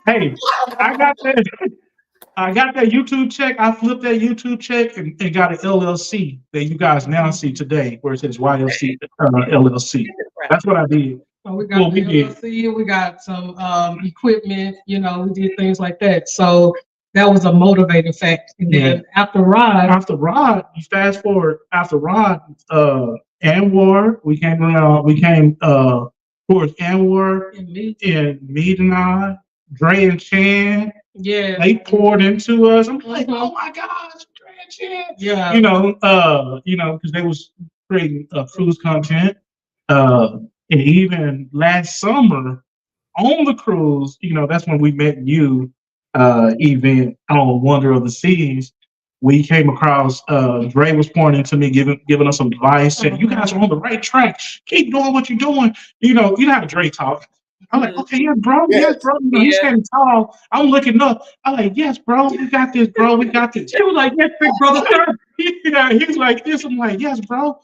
Hey, I got that YouTube check. I flipped that YouTube check and got an LLC that you guys now see today, where it says YLC LLC. That's what I did. So we got the LLC, we got some equipment, we did things like that. So that was a motivating factor. And then after Rod, you fast forward, after Rod, Anwar, we came towards Anwar and Mead and I, Dre and Chan. Yeah. They poured into us. I'm like, oh my gosh, Dre and Chan. Yeah. Because they was creating cruise content. And even last summer on the cruise, that's when we met you, event on Wonder of the Seas. We came across, Dre was pouring into me, giving us some advice, saying, you guys are on the right track. Keep doing what you're doing. You know how Dre talk. I'm like, okay, yes, bro. He's getting tall. I'm looking up. I'm like, yes, bro, we got this, bro. We got this. He was like, yes, big brother. He was like this. I'm like, yes, bro.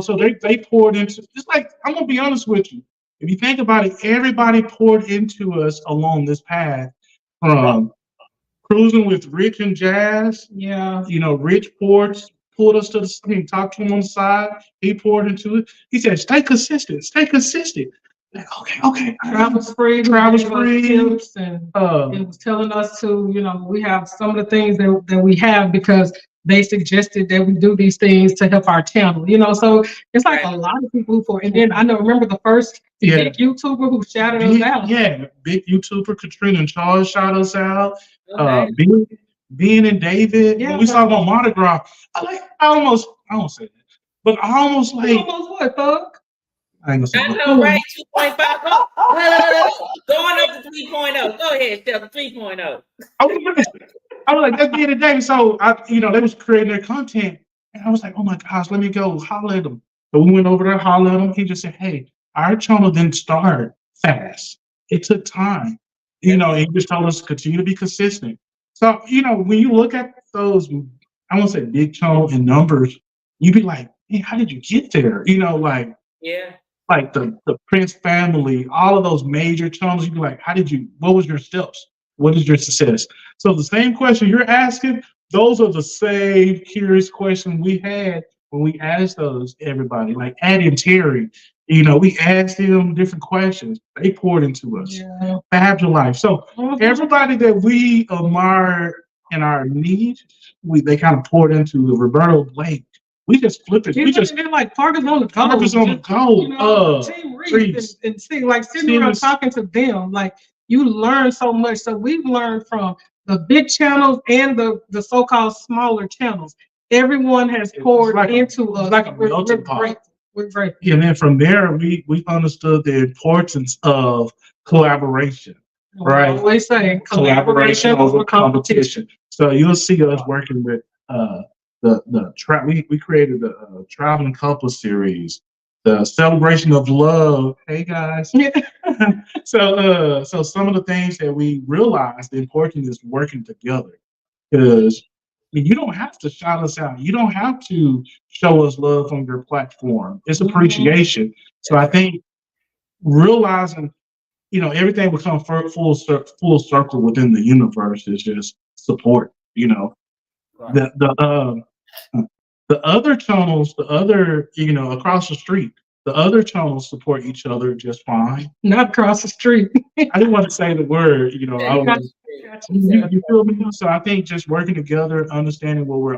So they poured into, it's like, I'm going to be honest with you. If you think about it, everybody poured into us along this path, from cruising with Rich and Jazz. Yeah. Rich pulled us to the, talked to him on the side. He poured into it. He said, stay consistent. Like, okay. Travel's free. Tips, and it was telling us to, we have some of the things that we have because they suggested that we do these things to help our channel, So it's like a lot of people and then I remember the first big YouTuber who shouted us out. Yeah, big YouTuber Katrina and Charles shouted us out. Okay. Ben and David. Yeah, when we saw them on Mardi Gras, I don't say that, but I almost like. Almost what, thug? I know, right? 2.5. Going up to 3.0. Go ahead, Shelton. 3.0. I was like, that's the end of the day. So they was creating their content, and I was like, oh my gosh, let me go holler at them. So we went over there, holler at him. He just said, hey, our channel didn't start fast. It took time. And he just told us to continue to be consistent. So, when you look at those, I won't say big channel in numbers, you'd be like, hey, how did you get there? Like the Prince family, all of those major channels, you'd be like, what was your steps? What is your success? So the same question you're asking, those are the same curious questions we had when we asked those everybody, like Addie and Terry, you know, we asked them different questions. They poured into us. Yeah. Fabulous life. So everybody that we admire in our niche, they kind of poured into the Roberto Blake. We just flipped it. We just did like Parkers on the go. Parkers on the go. You know, Team Reese and see, like sitting around talking to them, like you learn so much. So we've learned from the big channels and the so-called smaller channels. Everyone has poured into us. Like a melting pot. We're grateful. And then from there, we understood the importance of collaboration. Right. I always say collaboration over competition. So you'll see us working with we created the Traveling Couple series, the Celebration of Love. Hey guys. So some of the things that we realized the importance is working together, because you don't have to shout us out. You don't have to show us love on your platform. It's appreciation. So I think realizing, you know, everything will come full circle within the universe is just support. You know, right. The other channels, you know, across the street, the other channels support each other just fine. Not across the street. I didn't want to say the word, you know. You feel me? So I think just working together, understanding what we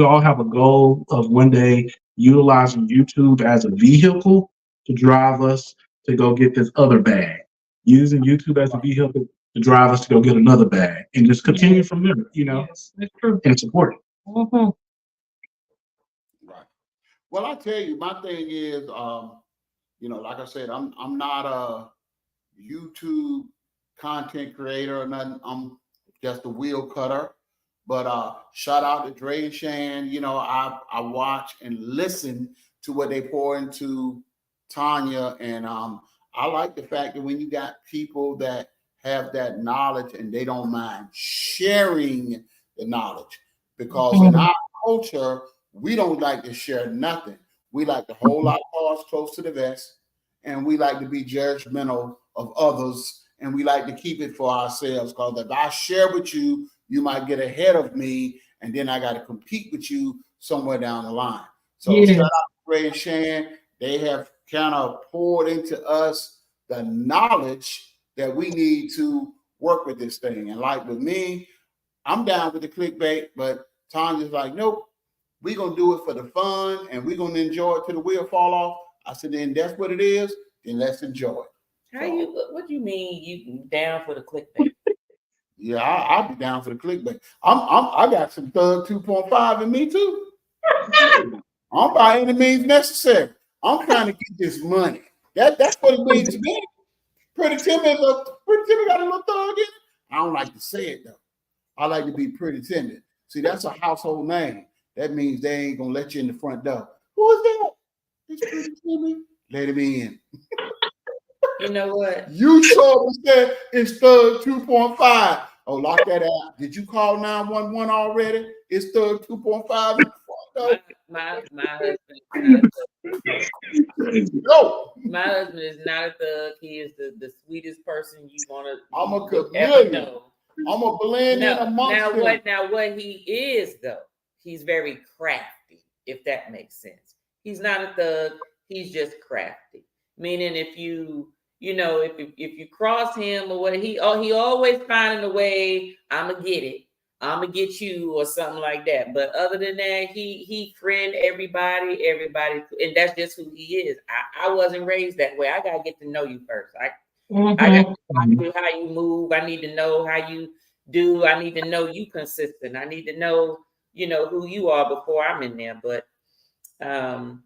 all have a goal of one day utilizing YouTube as a vehicle to drive us to go get this other bag. Using YouTube as a vehicle to drive us to go get another bag, and just continue from there, you know, and support it. Mm-hmm. Right. Well, I tell you, my thing is, you know, like I said, I'm not a YouTube content creator or nothing. I'm just a wheel cutter. But shout out to Dre and Shan. You know, I watch and listen to what they pour into Tanya, and I like the fact that when you got people that have that knowledge and they don't mind sharing the knowledge, because in our culture, we don't like to share nothing. We like to hold our cards close to the vest, and we like to be judgmental of others, and we like to keep it for ourselves, because if I share with you, you might get ahead of me, and then I got to compete with you somewhere down the line. So shout out to Ray and Shan. They have kind of poured into us the knowledge that we need to work with this thing. And like with me, I'm down with the clickbait, but Tanya's like, nope, we're going to do it for the fun, and we're going to enjoy it till the wheel fall off. I said, then that's what it is, then let's enjoy it. What do you mean you down for the clickbait? Yeah, I'll be down for the clickbait. I got some Thug 2.5 in me too. I'm by any means necessary. I'm trying to get this money. That's what it means to me. Pretty Timid got a little thug in it. I don't like to say it though. I like to be Pretty Timid. See, that's a household name. That means they ain't gonna let you in the front door. Who is that? It's Pretty Timid. Let him in. You know what? You saw me said it's Thug 2.5. Oh, lock that out. Did you call 911 already? It's Thug 2.5. My husband. No. My husband is not a thug. He is the sweetest person you want to. I'm a chameleon. I'm a blend in amongst them. Now what he is though, he's very crafty. If that makes sense, he's not a thug. He's just crafty. Meaning, if you cross him or what, he always finding a way. I'ma get it. I'ma get you or something like that. But other than that, he friend everybody, and that's just who he is. I wasn't raised that way. I gotta get to know you first. I got to know how you move. I need to know how you do. I need to know you consistent. I need to know, who you are before I'm in there. But no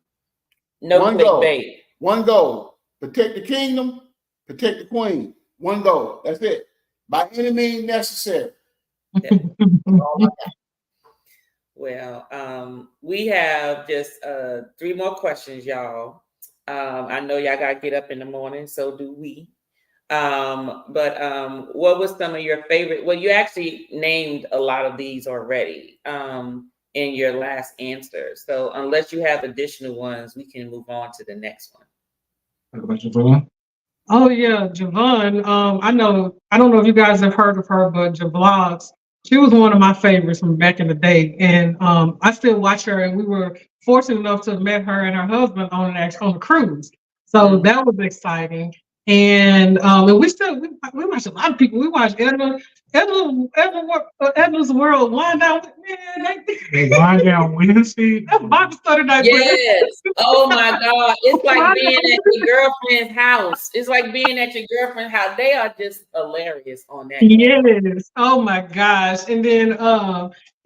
clickbait. One goal. Protect the kingdom, protect the queen. One goal. That's it. By any means necessary. Well, we have just 3 more questions, y'all. I know y'all gotta get up in the morning, so do we. But what was some of your favorite? Well, you actually named a lot of these already in your last answer. So unless you have additional ones, we can move on to the next one. What about Javon? Oh yeah, Javon. I don't know if you guys have heard of her, but Javlogs. She was one of my favorites from back in the day, and I still watch her. And we were fortunate enough to have met her and her husband on a cruise, so that was exciting. And we watch a lot of people. We watch Edna's World Wind Down. Man, They wind down Wednesday. that's Bible study night. Yes. Oh my God. It's like being at your girlfriend's house. It's like being at your girlfriend's house. They are just hilarious on that. Yes. Oh my gosh. And then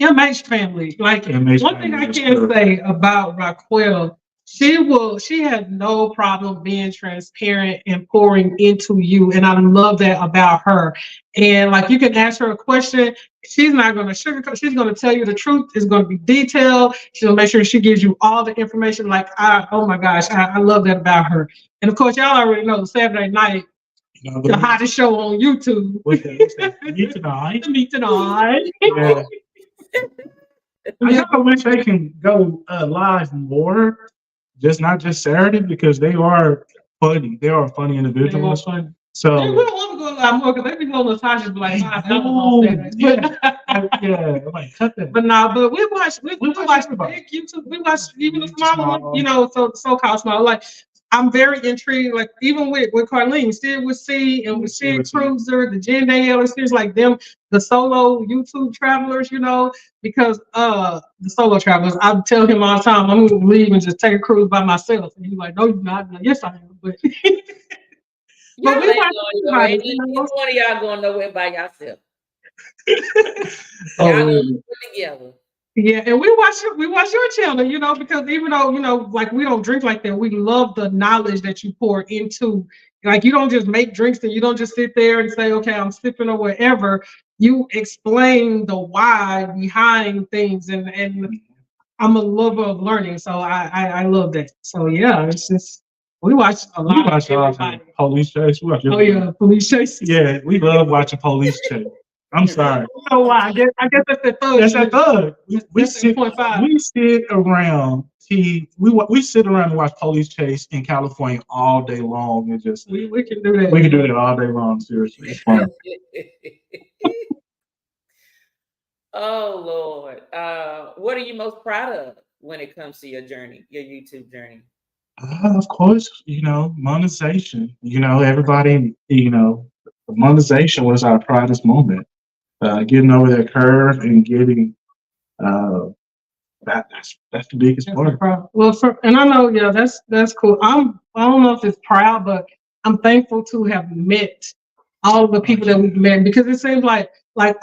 MH family. Like MH one thing family I is can good. say about Raquel, she had no problem being transparent and pouring into you. And I love that about her. And like you can ask her a question, she's not gonna sugarcoat, she's gonna tell you the truth, it's gonna be detailed, she'll make sure she gives you all the information. Like oh my gosh, I love that about her. And of course, y'all already know Saturday night, You know, the hottest show on YouTube. what's that? Meet tonight. Meet tonight. Yeah. I kind of wish they can go live more, not just Saturday, because they are funny. They are funny individuals. They So don't want to go a lot more because they be going to Tasha like They 5 do, hours on Saturdays. yeah, I'm like cut that. But we watch the everybody. big YouTube. We watch even the Small. smaller one, so-called small. Like I'm very intrigued. Like even with Carlene, still with C and with Sid Cruiser, the Jen Danielle experience, like them, the solo YouTube travelers, because the solo travelers, I tell him all the time, I'm gonna leave and just take a cruise by myself. And he's like, no, you're not. I'm like, yes, I am. But Y'all we ain't watch going nowhere. everybody, Ain't one of y'all going nowhere by yourself. Oh, Y'all gonna really? put together. Yeah, and we watch your channel, because even though, like we don't drink like that, we love the knowledge that you pour into. Like you don't just make drinks and you don't just sit there and say, okay, I'm sipping or whatever. You explain the why behind things, and I'm a lover of learning, so I love that. So yeah, it's just we watch a lot. We watch Police Chase. We watch Police chase. Yeah, we love watching Police Chase. I'm sorry. You know why? I guess that's the thug. That's that thug. We That's sit 0.5. we sit around we sit around and watch Police Chase in California all day long, and just We can do that. we can do that all day long. Seriously, it's fun. Oh Lord. What are you most proud of when it comes to your journey, your YouTube journey? Of course, monetization. Everybody, monetization was our proudest moment. Getting over that curve and getting that's the biggest part. Well, and I know, yeah, that's cool. I don't know if it's proud, but I'm thankful to have met all of the people that we've met, because it seems like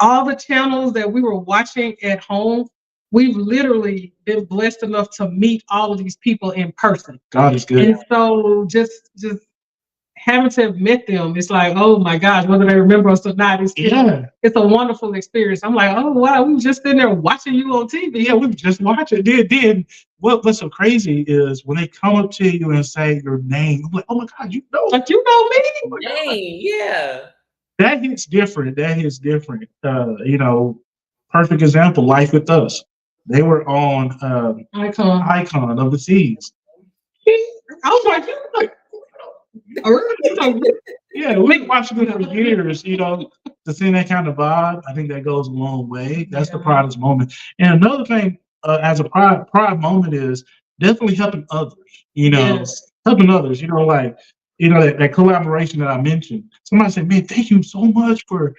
all the channels that we were watching at home, we've literally been blessed enough to meet all of these people in person. God is good. And so just having to have met them, it's like, oh my gosh, whether they remember us or not, it's a wonderful experience. I'm like, oh wow, we were just sitting there watching you on TV. Yeah, we were just watching. Then what's so crazy is when they come up to you and say your name, I'm like, oh my God, you know me. Dang, yeah. That hits different. Perfect example, Life with Us. They were on Icon of the Seas. I was like, yeah, we've watched it for years, to see that kind of vibe. I think that goes a long way. That's the proudest moment. And another thing, as a pride moment, is definitely helping others. Helping others. That collaboration that I mentioned. Somebody said, "Man, thank you so much for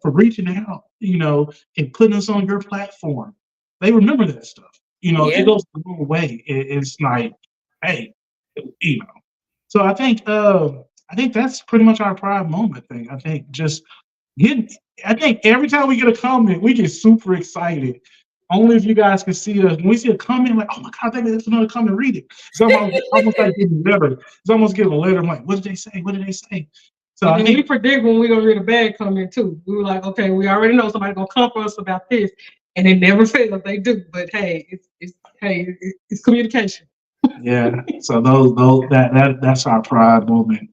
reaching out, and putting us on your platform." They remember that stuff. It goes a long way. It's like, hey, So I think that's pretty much our pride moment thing. I think every time we get a comment, we get super excited. Only if you guys can see us. When we see a comment, like, oh my God, that's another comment, read it. It's almost like getting a letter. It's almost getting a letter. I'm like, what did they say? What did they say? So I think we predict when we're gonna read a bad comment too. We were like, okay, we already know somebody's gonna come for us about this, and it never fails. They do, but hey, it's communication. Yeah. So that's our pride moment.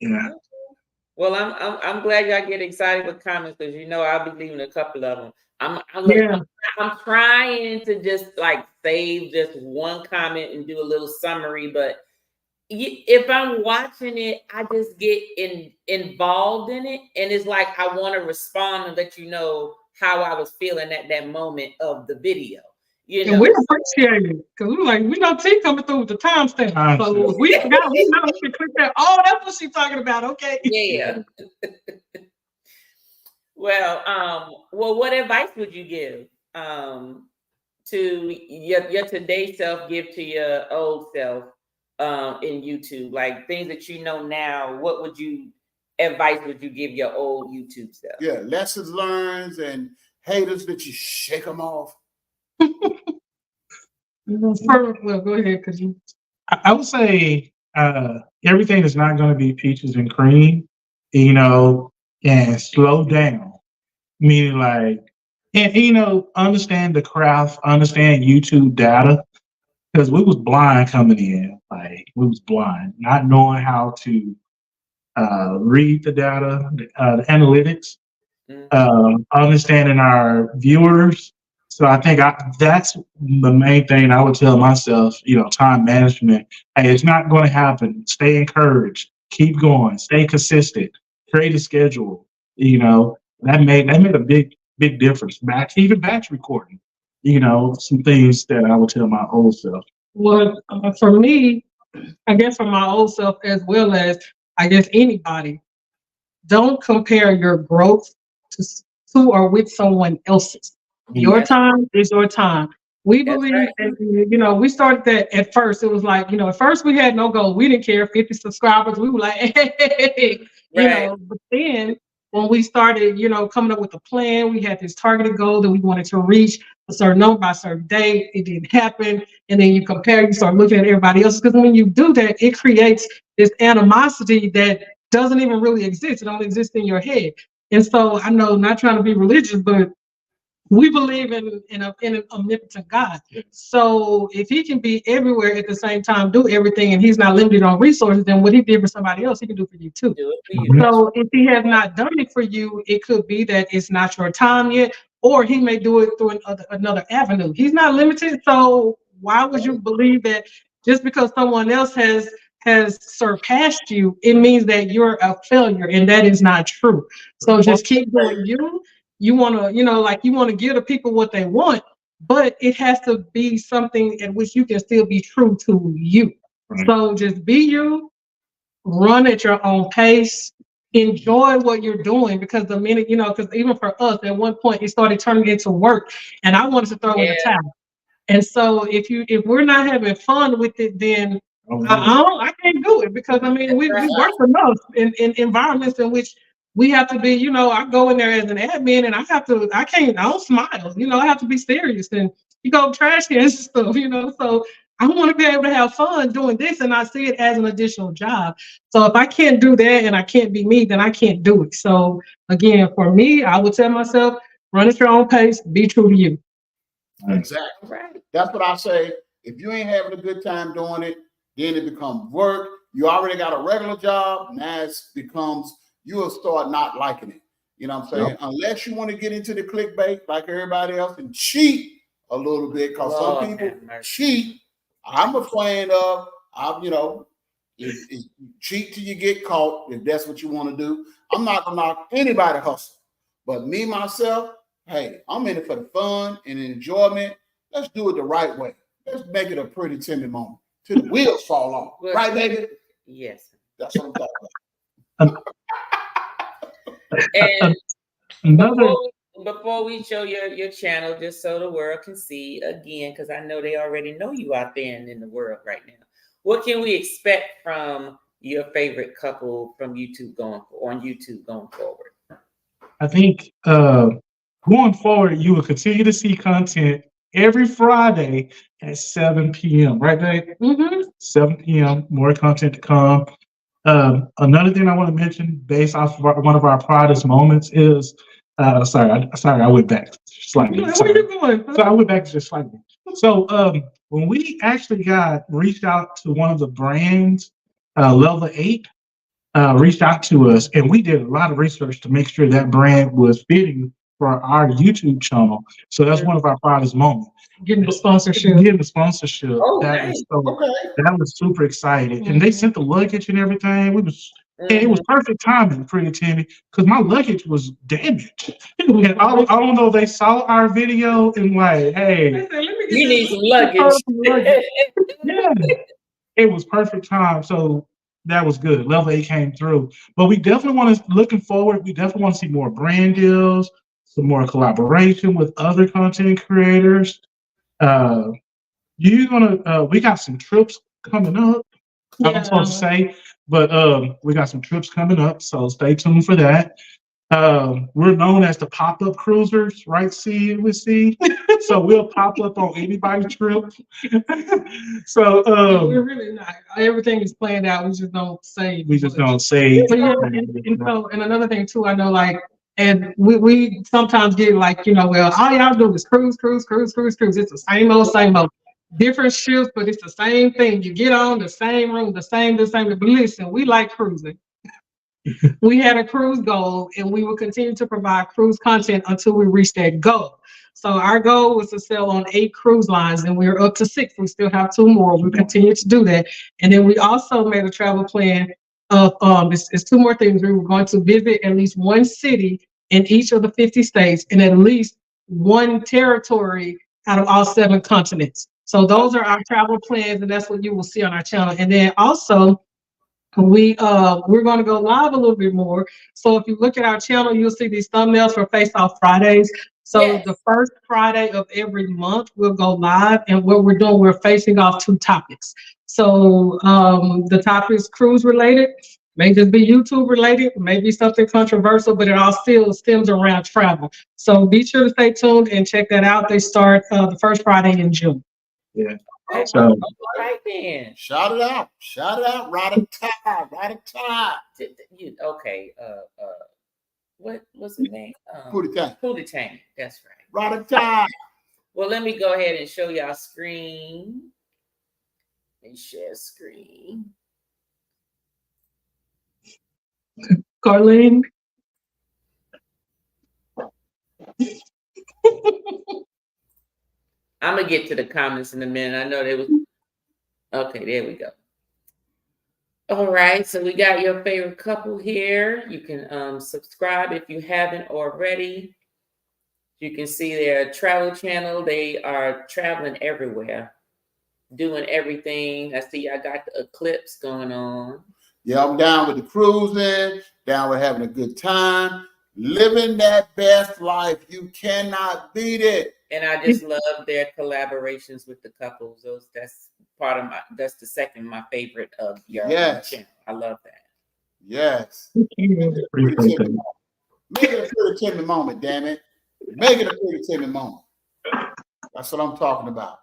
Yeah. Well, I'm glad y'all get excited with comments, because I'll be leaving a couple of them. I'm trying to just like save just one comment and do a little summary, but if I'm watching it, I just get involved in it, and it's like I want to respond and let you know how I was feeling at that moment of the video. You And know, we appreciate it because we like, we know T coming through with the timestamp. So we forgot, we know we can click that. Oh, that's what she's talking about. Okay. yeah. Well, what advice would you give to your today self, give to your old self in YouTube? Like things that you know now, what advice would you give your old YouTube self? Yeah, lessons learned and haters that you shake them off. Well, go ahead, because you. I would say everything is not going to be peaches and cream, you know, and slow down. Meaning like, and you know, understand the craft, understand YouTube data, because we was blind coming in. Like we was blind, not knowing how to read the data, the analytics, understanding our viewers. So I think that's the main thing I would tell myself, you know, time management. Hey, it's not going to happen. Stay encouraged. Keep going. Stay consistent. Create a schedule. You know, that made a big difference. Even batch recording. You know, some things that I would tell my old self. Well, for me, I guess for my old self as well as I guess anybody, don't compare your growth to or with someone else's. Your time is your time. We believe, right. and, you know, we started that at first. It was like, you know, at first we had no goal. We didn't care. 50 subscribers. We were like, hey, you know. But then when we started, you know, coming up with a plan, we had this targeted goal that we wanted to reach a certain number by a certain date. It didn't happen, and then you compare. You start looking at everybody else, because when you do that, it creates this animosity that doesn't even really exist. It only exists in your head. And so I know, not trying to be religious, but we believe in an omnipotent God. So if he can be everywhere at the same time, do everything, and he's not limited on resources, then what he did for somebody else, he can do for you too. Do it for you. So if he has not done it for you, it could be that it's not your time yet, or he may do it through another avenue. He's not limited. So why would you believe that just because someone else has surpassed you, it means that you're a failure? And that is not true. So just keep doing you. You want to, you know, like you want to give the people what they want, but it has to be something at which you can still be true to you. Right. So just be you, run at your own pace, enjoy what you're doing, because the minute, you know, because even for us, at one point it started turning into work, and I wanted to throw in the towel. And so if we're not having fun with it, then I can't do it, because I mean we work enough in environments in which we have to be, you know, I go in there as an admin and I don't smile, you know, I have to be serious, and you go trash cans and stuff, you know. So I want to be able to have fun doing this, and I see it as an additional job. So if I can't do that and I can't be me, then I can't do it. So again, for me, I would tell myself, run at your own pace, be true to you. Exactly. Right. That's what I say. If you ain't having a good time doing it, then it becomes work. You already got a regular job. Now it becomes, you'll start not liking it. You know what I'm saying? Yep. Unless you want to get into the clickbait like everybody else and cheat a little bit, because some people cheat. I'm a fan of, you know, if cheat till you get caught, if that's what you want to do. I'm not going to knock anybody hustle. But me, myself, hey, I'm in it for the fun and enjoyment. Let's do it the right way. Let's make it a pretty timid moment till the wheels fall off. Right, baby? Yes. That's what I'm talking about. And before we show your channel, just so the world can see again, because I know they already know you out there in the world right now. What can we expect from your favorite couple from YouTube going forward? I think going forward, you will continue to see content every Friday at 7 p.m. Right, Dave? Mm-hmm. 7 p.m. More content to come. Another thing I want to mention, based off of one of our proudest moments, is sorry, I went back slightly. Where are you going? So I went back just slightly. So when we actually reached out to one of the brands, Level 8, reached out to us, and we did a lot of research to make sure that brand was fitting for our YouTube channel. So that's one of our proudest moments. Getting the sponsorship. Oh, That nice. that was super exciting. And they sent the luggage and everything. And it was perfect timing, Pretty Timmy, because my luggage was damaged. And I don't know, they saw our video and like, hey, You need some luggage. yeah, it was perfect time. So that was good. Level 8 came through. But we definitely looking forward, we definitely want to see more brand deals, some more collaboration with other content creators. We got some trips coming up. I'm supposed to say, but we got some trips coming up, so stay tuned for that. We're known as the pop-up cruisers, right? See. So we'll pop up on anybody's trip. So we're really not. Everything is planned out. We just don't say. But yeah, and another thing too, I know, like, and we sometimes get like, well, all y'all do is cruise. It's the same old. Different shifts, but it's the same thing. You get on the same room, the same. But listen, we like cruising. We had a cruise goal, and we will continue to provide cruise content until we reach that goal. So our goal was to sell on 8 cruise lines, and we're up to 6. We still have 2 more. We continue to do that. And then we also made a travel plan of it's 2 more things. We were going to visit at least 1 city in each of the 50 states and at least 1 territory out of all 7 continents. So those are our travel plans, and that's what you will see on our channel. And then also, we're going to go live a little bit more. So if you look at our channel, you'll see these thumbnails for Face Off Fridays. So the first Friday of every month, we'll go live, and what we're doing, we're facing off 2 topics. So the topic is cruise related, may just be YouTube related, maybe something controversial, but it all still stems around travel. So be sure to stay tuned and check that out. They start the first Friday in June. Yeah. So, right then. Shout it out. Okay. What's his name? Pootie Tang. That's right. Rada. Well, let me go ahead and show y'all screen. Let me share screen. Carlene. I'm gonna get to the comments in a minute. I know they was okay. There we go. All right, so we got your favorite couple here. You can subscribe if you haven't already. You can see their travel channel. They are traveling everywhere, doing everything. I see I got the eclipse going on. Yeah, I'm down with the cruising, down with having a good time, living that best life. You cannot beat it. And I just love their collaborations with the couples. That's the second my favorite of your channel. I love that. Yes. Make it a Pretty Timmy moment, damn it. Make it a Pretty Timmy moment. That's what I'm talking about.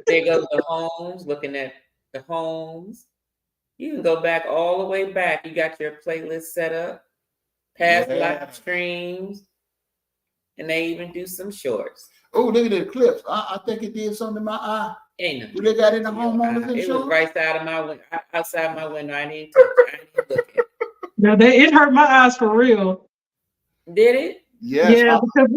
There goes the homes, looking at the homes. You can go back all the way back. You got your playlist set up, past live streams, and they even do some shorts. Oh, look at the eclipse. I think it did something in my eye. Ain't no. Do they got in the homeowners insurance? It was right outside my window. I didn't touch it. I didn't look at it. Now it hurt my eyes for real. Did it? Yes. Yeah, because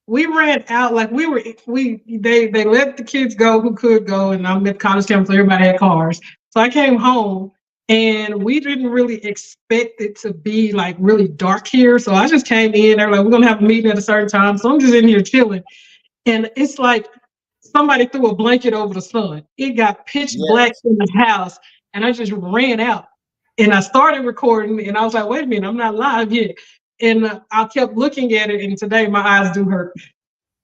we ran out, like they let the kids go who could go, and I'm at college campus, so everybody had cars. So I came home, and we didn't really expect it to be like really dark here. So I just came in. They're like, we're gonna have a meeting at a certain time. So I'm just in here chilling, and it's like somebody threw a blanket over the sun. It got pitch black in the house, and I just ran out, and I started recording, and I was like, wait a minute, I'm not live yet. And I kept looking at it, and today my eyes do hurt.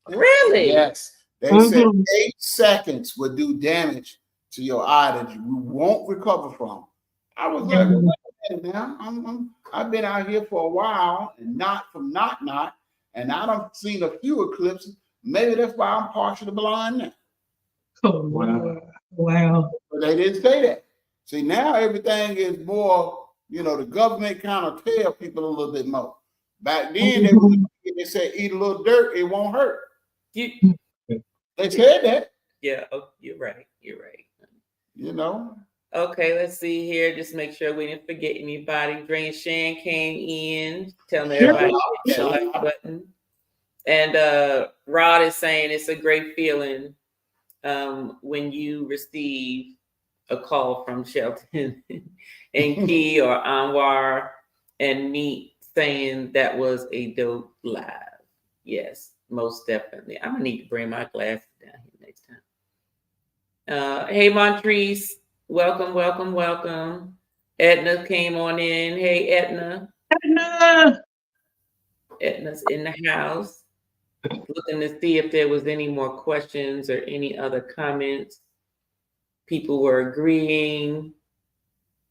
Really? Yes. They said 8 seconds would do damage to your eye that you won't recover from. I was like, wait a minute now. I've been out here for a while, and not from knock, and I done seen a few eclipses. Maybe that's why I'm partially blind now. Oh, wow. But they didn't say that. See, now everything is more, the government kind of tell people a little bit more. Back then, they said eat a little dirt, it won't hurt. They said that. Yeah, you're right. Okay, let's see here. Just make sure we didn't forget anybody. Shan came in, telling everybody to hit the like button. And Rod is saying it's a great feeling when you receive a call from Shelton and Key or Anwar and me saying that was a dope live. Yes, most definitely. I'm gonna need to bring my glasses down here next time. Hey Montrese, welcome. Edna came on in. Hey Edna. Edna's in the house. Looking to see if there was any more questions or any other comments. People were agreeing.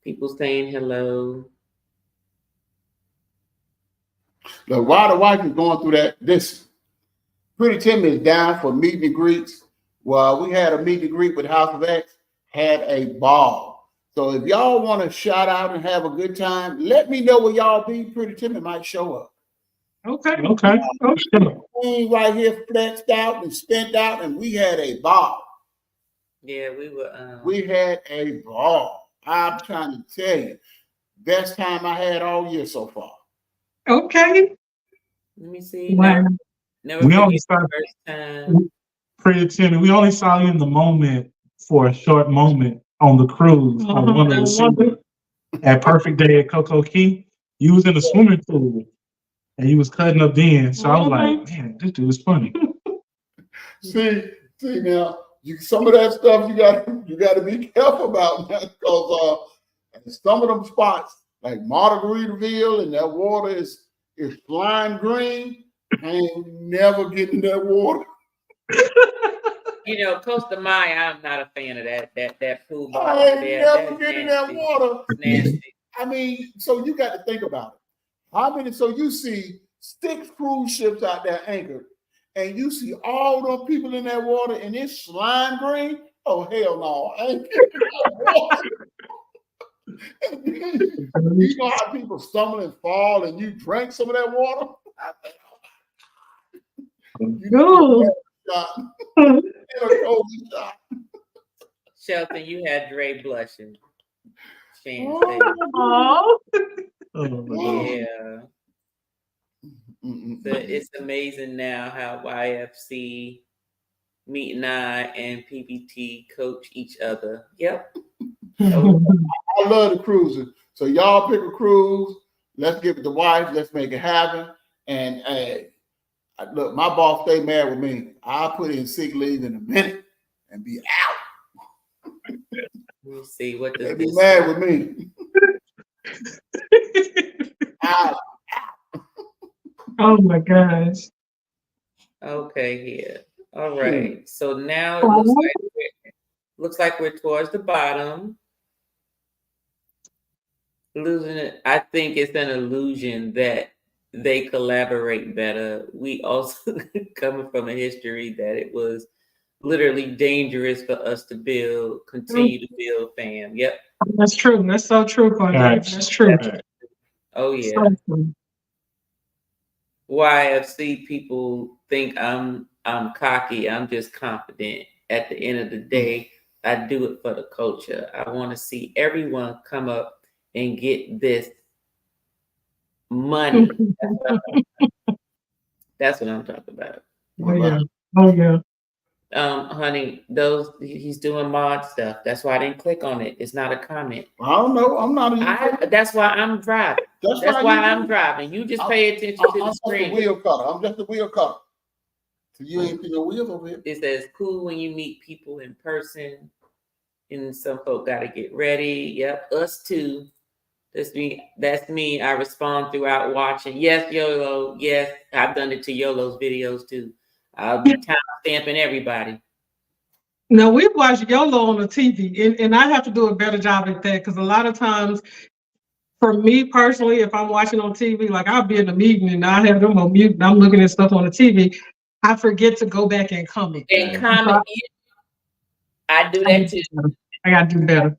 People saying hello. Look, while the wife is going through that, this Pretty Tim is down for meet and greets. Well, we had a meet and greet with House of X, had a ball. So if y'all want to shout out and have a good time, let me know where y'all be. Pretty Tim might show up. Okay. Right here flexed out and spent out, and we had a ball. Yeah, we were. We had a ball. I'm trying to tell you, best time I had all year so far. Okay. Let me see. Wow. Never We only forget saw the first time. Pretty Timmy. We only saw you in the moment for a short moment on the cruise on one of the seasons. At Perfect Day at Coco Key, you was in the swimming pool and you was cutting up then. So I was like, man, this dude is funny. See now, some of that stuff you got to be careful about, because some of them spots like Margaritaville and that water is flying green. I ain't never getting that water. You know, Costa Maya, I'm not a fan of that pool. I ain't never getting that water. Nasty. I mean, so you got to think about it. How many? So you see 6 cruise ships out there anchored, and you see all those people in that water, and it's slime green. Oh hell no! I ain't getting that water. You know how people stumble and fall, and you drank some of that water. Shelton, you had Dre blushing. Oh. Yeah. So it's amazing now how YFC, Meet and I, and PBT coach each other. Yep. I love the cruising. So y'all pick a cruise. Let's give it to wife. Let's make it happen. And look, my boss stay mad with me. I'll put in sick leave in a minute and be out. We'll see what does they be this mad with me. Oh my gosh. Okay, here. All right. So now it looks like we're towards the bottom. Losing it. I think it's an illusion that they collaborate better. We also coming from a history that it was literally dangerous for us to continue to build fam. Yep. That's true. That's so true, Connie. That's true. Oh yeah. So YFC people think I'm cocky. I'm just confident. At the end of the day, I do it for the culture. I want to see everyone come up and get this money. That's what I'm talking about. Oh yeah. Honey, he's doing mod stuff. That's why I didn't click on it. It's not a comment. I don't know. I'm not. That's why I'm driving. That's why I'm driving. You just pay attention to the screen. I'm just a wheel cutter. I'm just a wheel cutter. So you ain't see no wheels over here. It says cool when you meet people in person, and some folk got to get ready. Yep, us too. That's me. I respond throughout watching. Yes, YOLO. Yes, I've done it to YOLO's videos too. I'll be time stamping everybody. Now we watch YOLO on the TV, and I have to do a better job at that, because a lot of times, for me personally, if I'm watching on TV, like I'll be in a meeting and I have them on mute and I'm looking at stuff on the TV, I forget to go back and comment. I do that too. I gotta do better.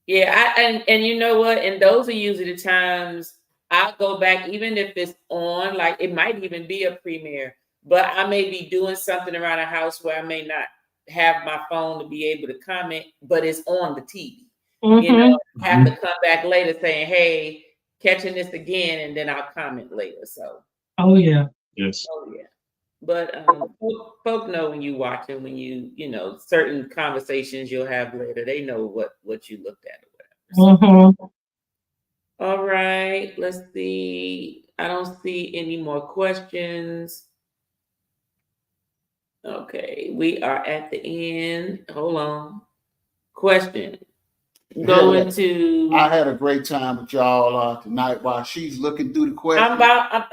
Yeah, and you know what? And those are usually the times I'll go back, even if it's on, like it might even be a premiere, but I may be doing something around the house where I may not have my phone to be able to comment, but it's on the TV. You know, I have to come back later saying, hey, catching this again, and then I'll comment later. So oh yeah. Yes. Oh yeah. But folk know when you watching, when you know certain conversations you'll have later. They know what you looked at or whatever. So, all right, let's see. I don't see any more questions. Okay, we are at the end. Hold on. Question. Going to. I had a great time with y'all tonight while she's looking through the questions.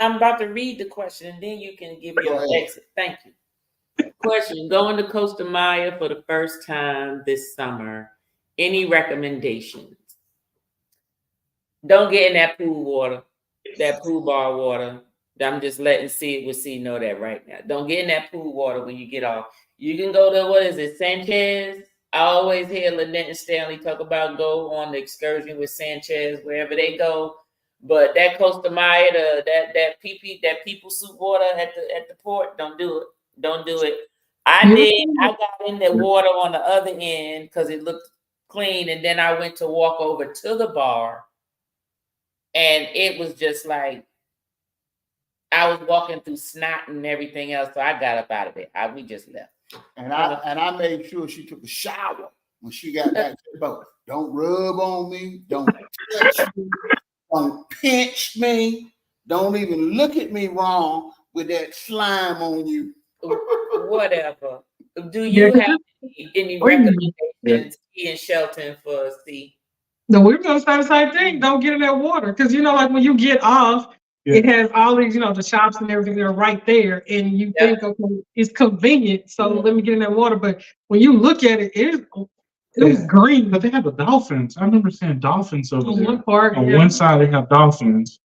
I'm about to read the question, and then you can give your exit. Thank you. Question. Going to Costa Maya for the first time this summer. Any recommendations? Don't get in that pool water, that pool bar water. I'm just letting C know that right now. Don't get in that pool water when you get off. You can go to, what is it, Sanchez? I always hear Lynette and Stanley talk about go on the excursion with Sanchez wherever they go. But that Costa Maya, that people soup water at the port, don't do it. Don't do it. I got in the water on the other end because it looked clean, and then I went to walk over to the bar, and it was just like I was walking through snot and everything else. So I got up out of it. We just left. And I made sure she took a shower when she got back to the boat. Don't rub on me. Don't touch me. Don't pinch me. Don't even look at me wrong with that slime on you. Whatever. Do you have any recommendations in Shelton for C? No, we were gonna say the same thing. Don't get in that water because like when you get off, it has all these, the shops and everything that are right there, and you think, okay, it's convenient, so let me get in that water. But when you look at it, it was green. But they have the dolphins. I remember seeing dolphins over there. One part, on one side, they have dolphins,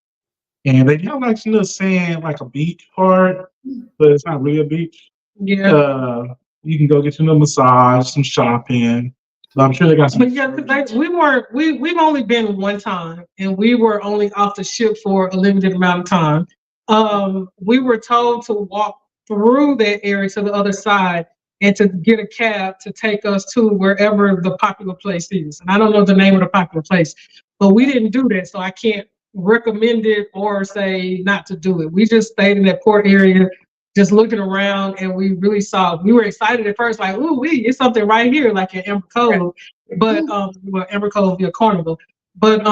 and they have like sand, like a beach part, but it's not really a beach. Yeah. You can go get a massage, some shopping. But I'm sure they got some. But because we've only been one time, and we were only off the ship for a limited amount of time. We were told to walk through that area to the other side and to get a cab to take us to wherever the popular place is. And I don't know the name of the popular place, but we didn't do that, so I can't recommend it or say not to do it. We just stayed in that port area, just looking around, and we really saw. We were excited at first, like, "Ooh, it's something right here, like in Amber Cove." But Amber Cove, Carnival. But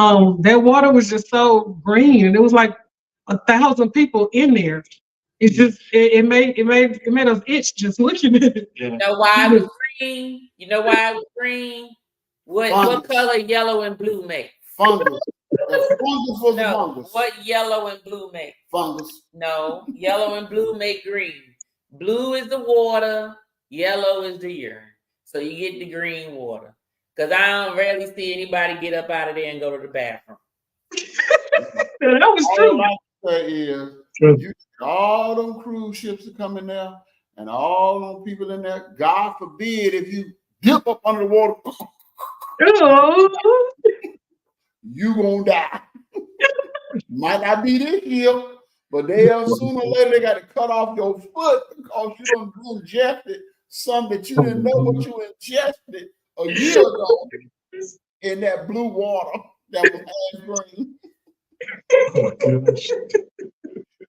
that water was just so green, and it was like 1,000 people in there. It's just it made us itch just looking at it. You know why it was green? You know why it was green? What color yellow and blue make? Fungus. Fungus was fungus. What yellow and blue make? Fungus. No, yellow and blue make green. Blue is the water, yellow is the urine. So you get the green water. Because I don't rarely see anybody get up out of there and go to the bathroom. That was true. All I say is, all them cruise ships are coming there, and all them people in there, God forbid if you dip up under the water, you gonna die. Might not be this year, but sooner or later they got to cut off your foot because you done ingested something that you didn't know what you ingested a year ago in that blue water that was ash green. Oh my goodness.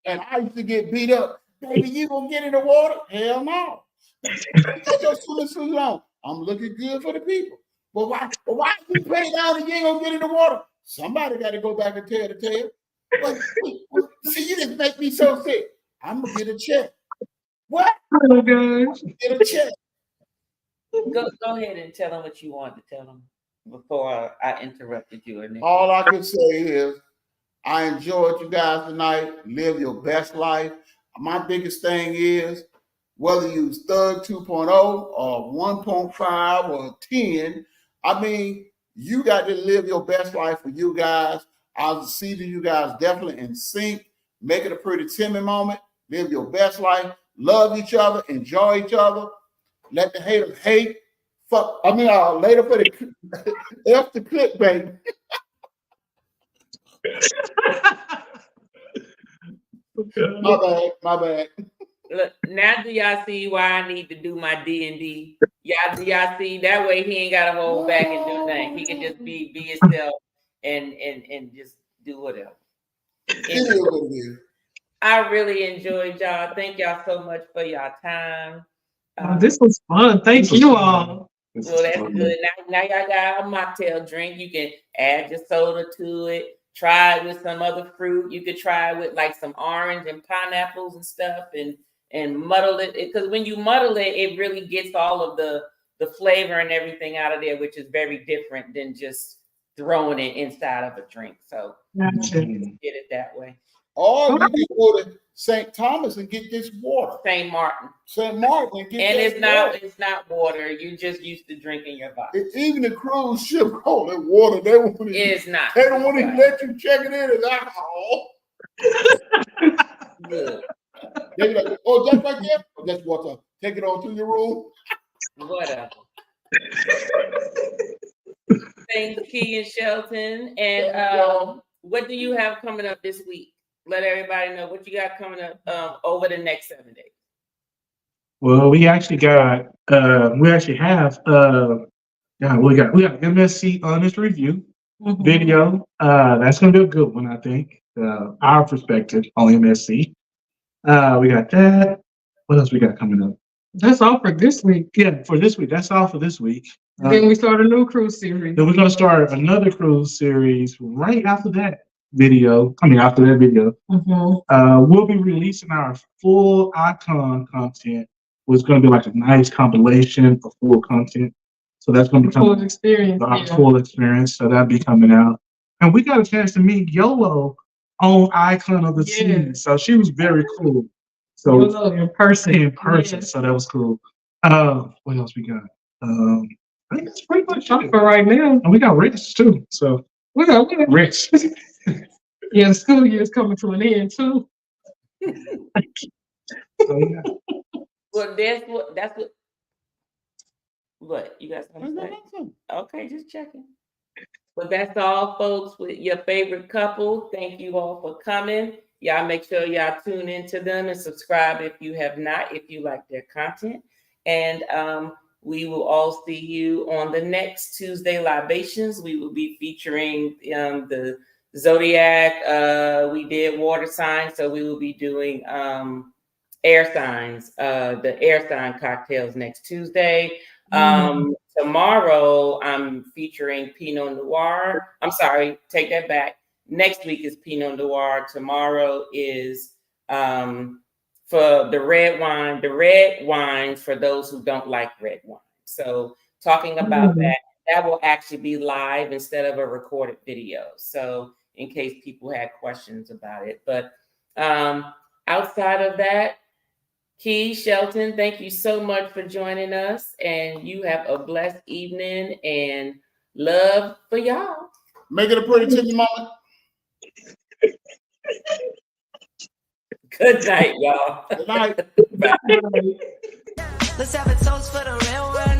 And I used to get beat up. Baby, you gonna get in the water? Hell no. Take your swimming suit on. I'm looking good for the people. But why you pay down and you ain't gonna get in the water? Somebody got to go back and tell the tale. See, you just make me so sick. I'm gonna get a check. What? Oh my gosh. Get a check. Go ahead and tell them what you want to tell them before I interrupted you. All I can say is I enjoyed you guys tonight. Live your best life. My biggest thing is whether you use Thug 2.0 or 1.5 or 10, I mean, you got to live your best life for you guys. I'll see you guys definitely in sync. Make it a pretty Timmy moment. Live your best life. Love each other. Enjoy each other. Let the haters hate. Fuck. I mean, later for the F the clickbait. My bad. Look, now do y'all see why I need to do my D&D? Do y'all see? That way he ain't got to hold back and do nothing. He can just be himself and just do whatever. It is what it is. I really enjoyed y'all. Thank y'all so much for y'all time. This was fun. Thank you all. Well, that's good. Now y'all got a mocktail drink. You can add your soda to it. Try it with some other fruit. You could try it with like some orange and pineapples and stuff, and muddle it. Because when you muddle it, it really gets all of the flavor and everything out of there, which is very different than just throwing it inside of a drink. So Gotcha. get it that way. Or you can go to St. Thomas and get this water. St. Martin. St. Martin and get And this water. it's not water. You just used to drinking your vodka. Even the cruise ship call it water. They won't even, It's not. They don't want to let you check it in as alcohol. Good. They be like, oh, that's right there. Oh, that's water. Take it on to your room. Whatever. Thanks, Key and Shelton. And what do you have coming up this week? Let everybody know what you got coming up over the next 7 days. Well, we actually have we got MSC Honest Review video. That's gonna be a good one, I think. Our perspective on MSC. We got that. What else we got coming up? That's all for this week. Yeah, for this week. That's all for this week. Then we start a new cruise series. Then we're gonna start another cruise series right after that video. After that video. We'll be releasing our full icon content. It's gonna be like a nice compilation of full content. So that's gonna be full experience. Full experience. So that'll be coming out. And we got a chance to meet Yolo on Icon of the Season. So she was very cool. So Yolo in person. Yeah. So that was cool. What else we got? I think that's pretty much it for right now. And we got Rich too. So we got Rich. Yeah, the school year is coming to an end too. So, yeah. Well, that's what you guys want to say? Okay, just checking. But that's all, folks, with your favorite couple. Thank you all for coming. Y'all make sure y'all tune into them and subscribe if you have not, if you like their content. And we will all see you on the next Tuesday Libations. We will be featuring the Zodiac. We did water signs, so we will be doing air signs, the air sign cocktails next Tuesday. Tomorrow I'm featuring Pinot Noir. I'm sorry, take that back. Next week is Pinot Noir. Tomorrow is for the red wine. The red wines for those who don't like red wine. So talking about that will actually be live instead of a recorded video. So in case people had questions about it. But outside of that, Key, Shelton, thank you so much for joining us. And you have a blessed evening and love for y'all. Make it a pretty titty moment. Good night, y'all. Good night. Bye. Let's have a toast for the real one.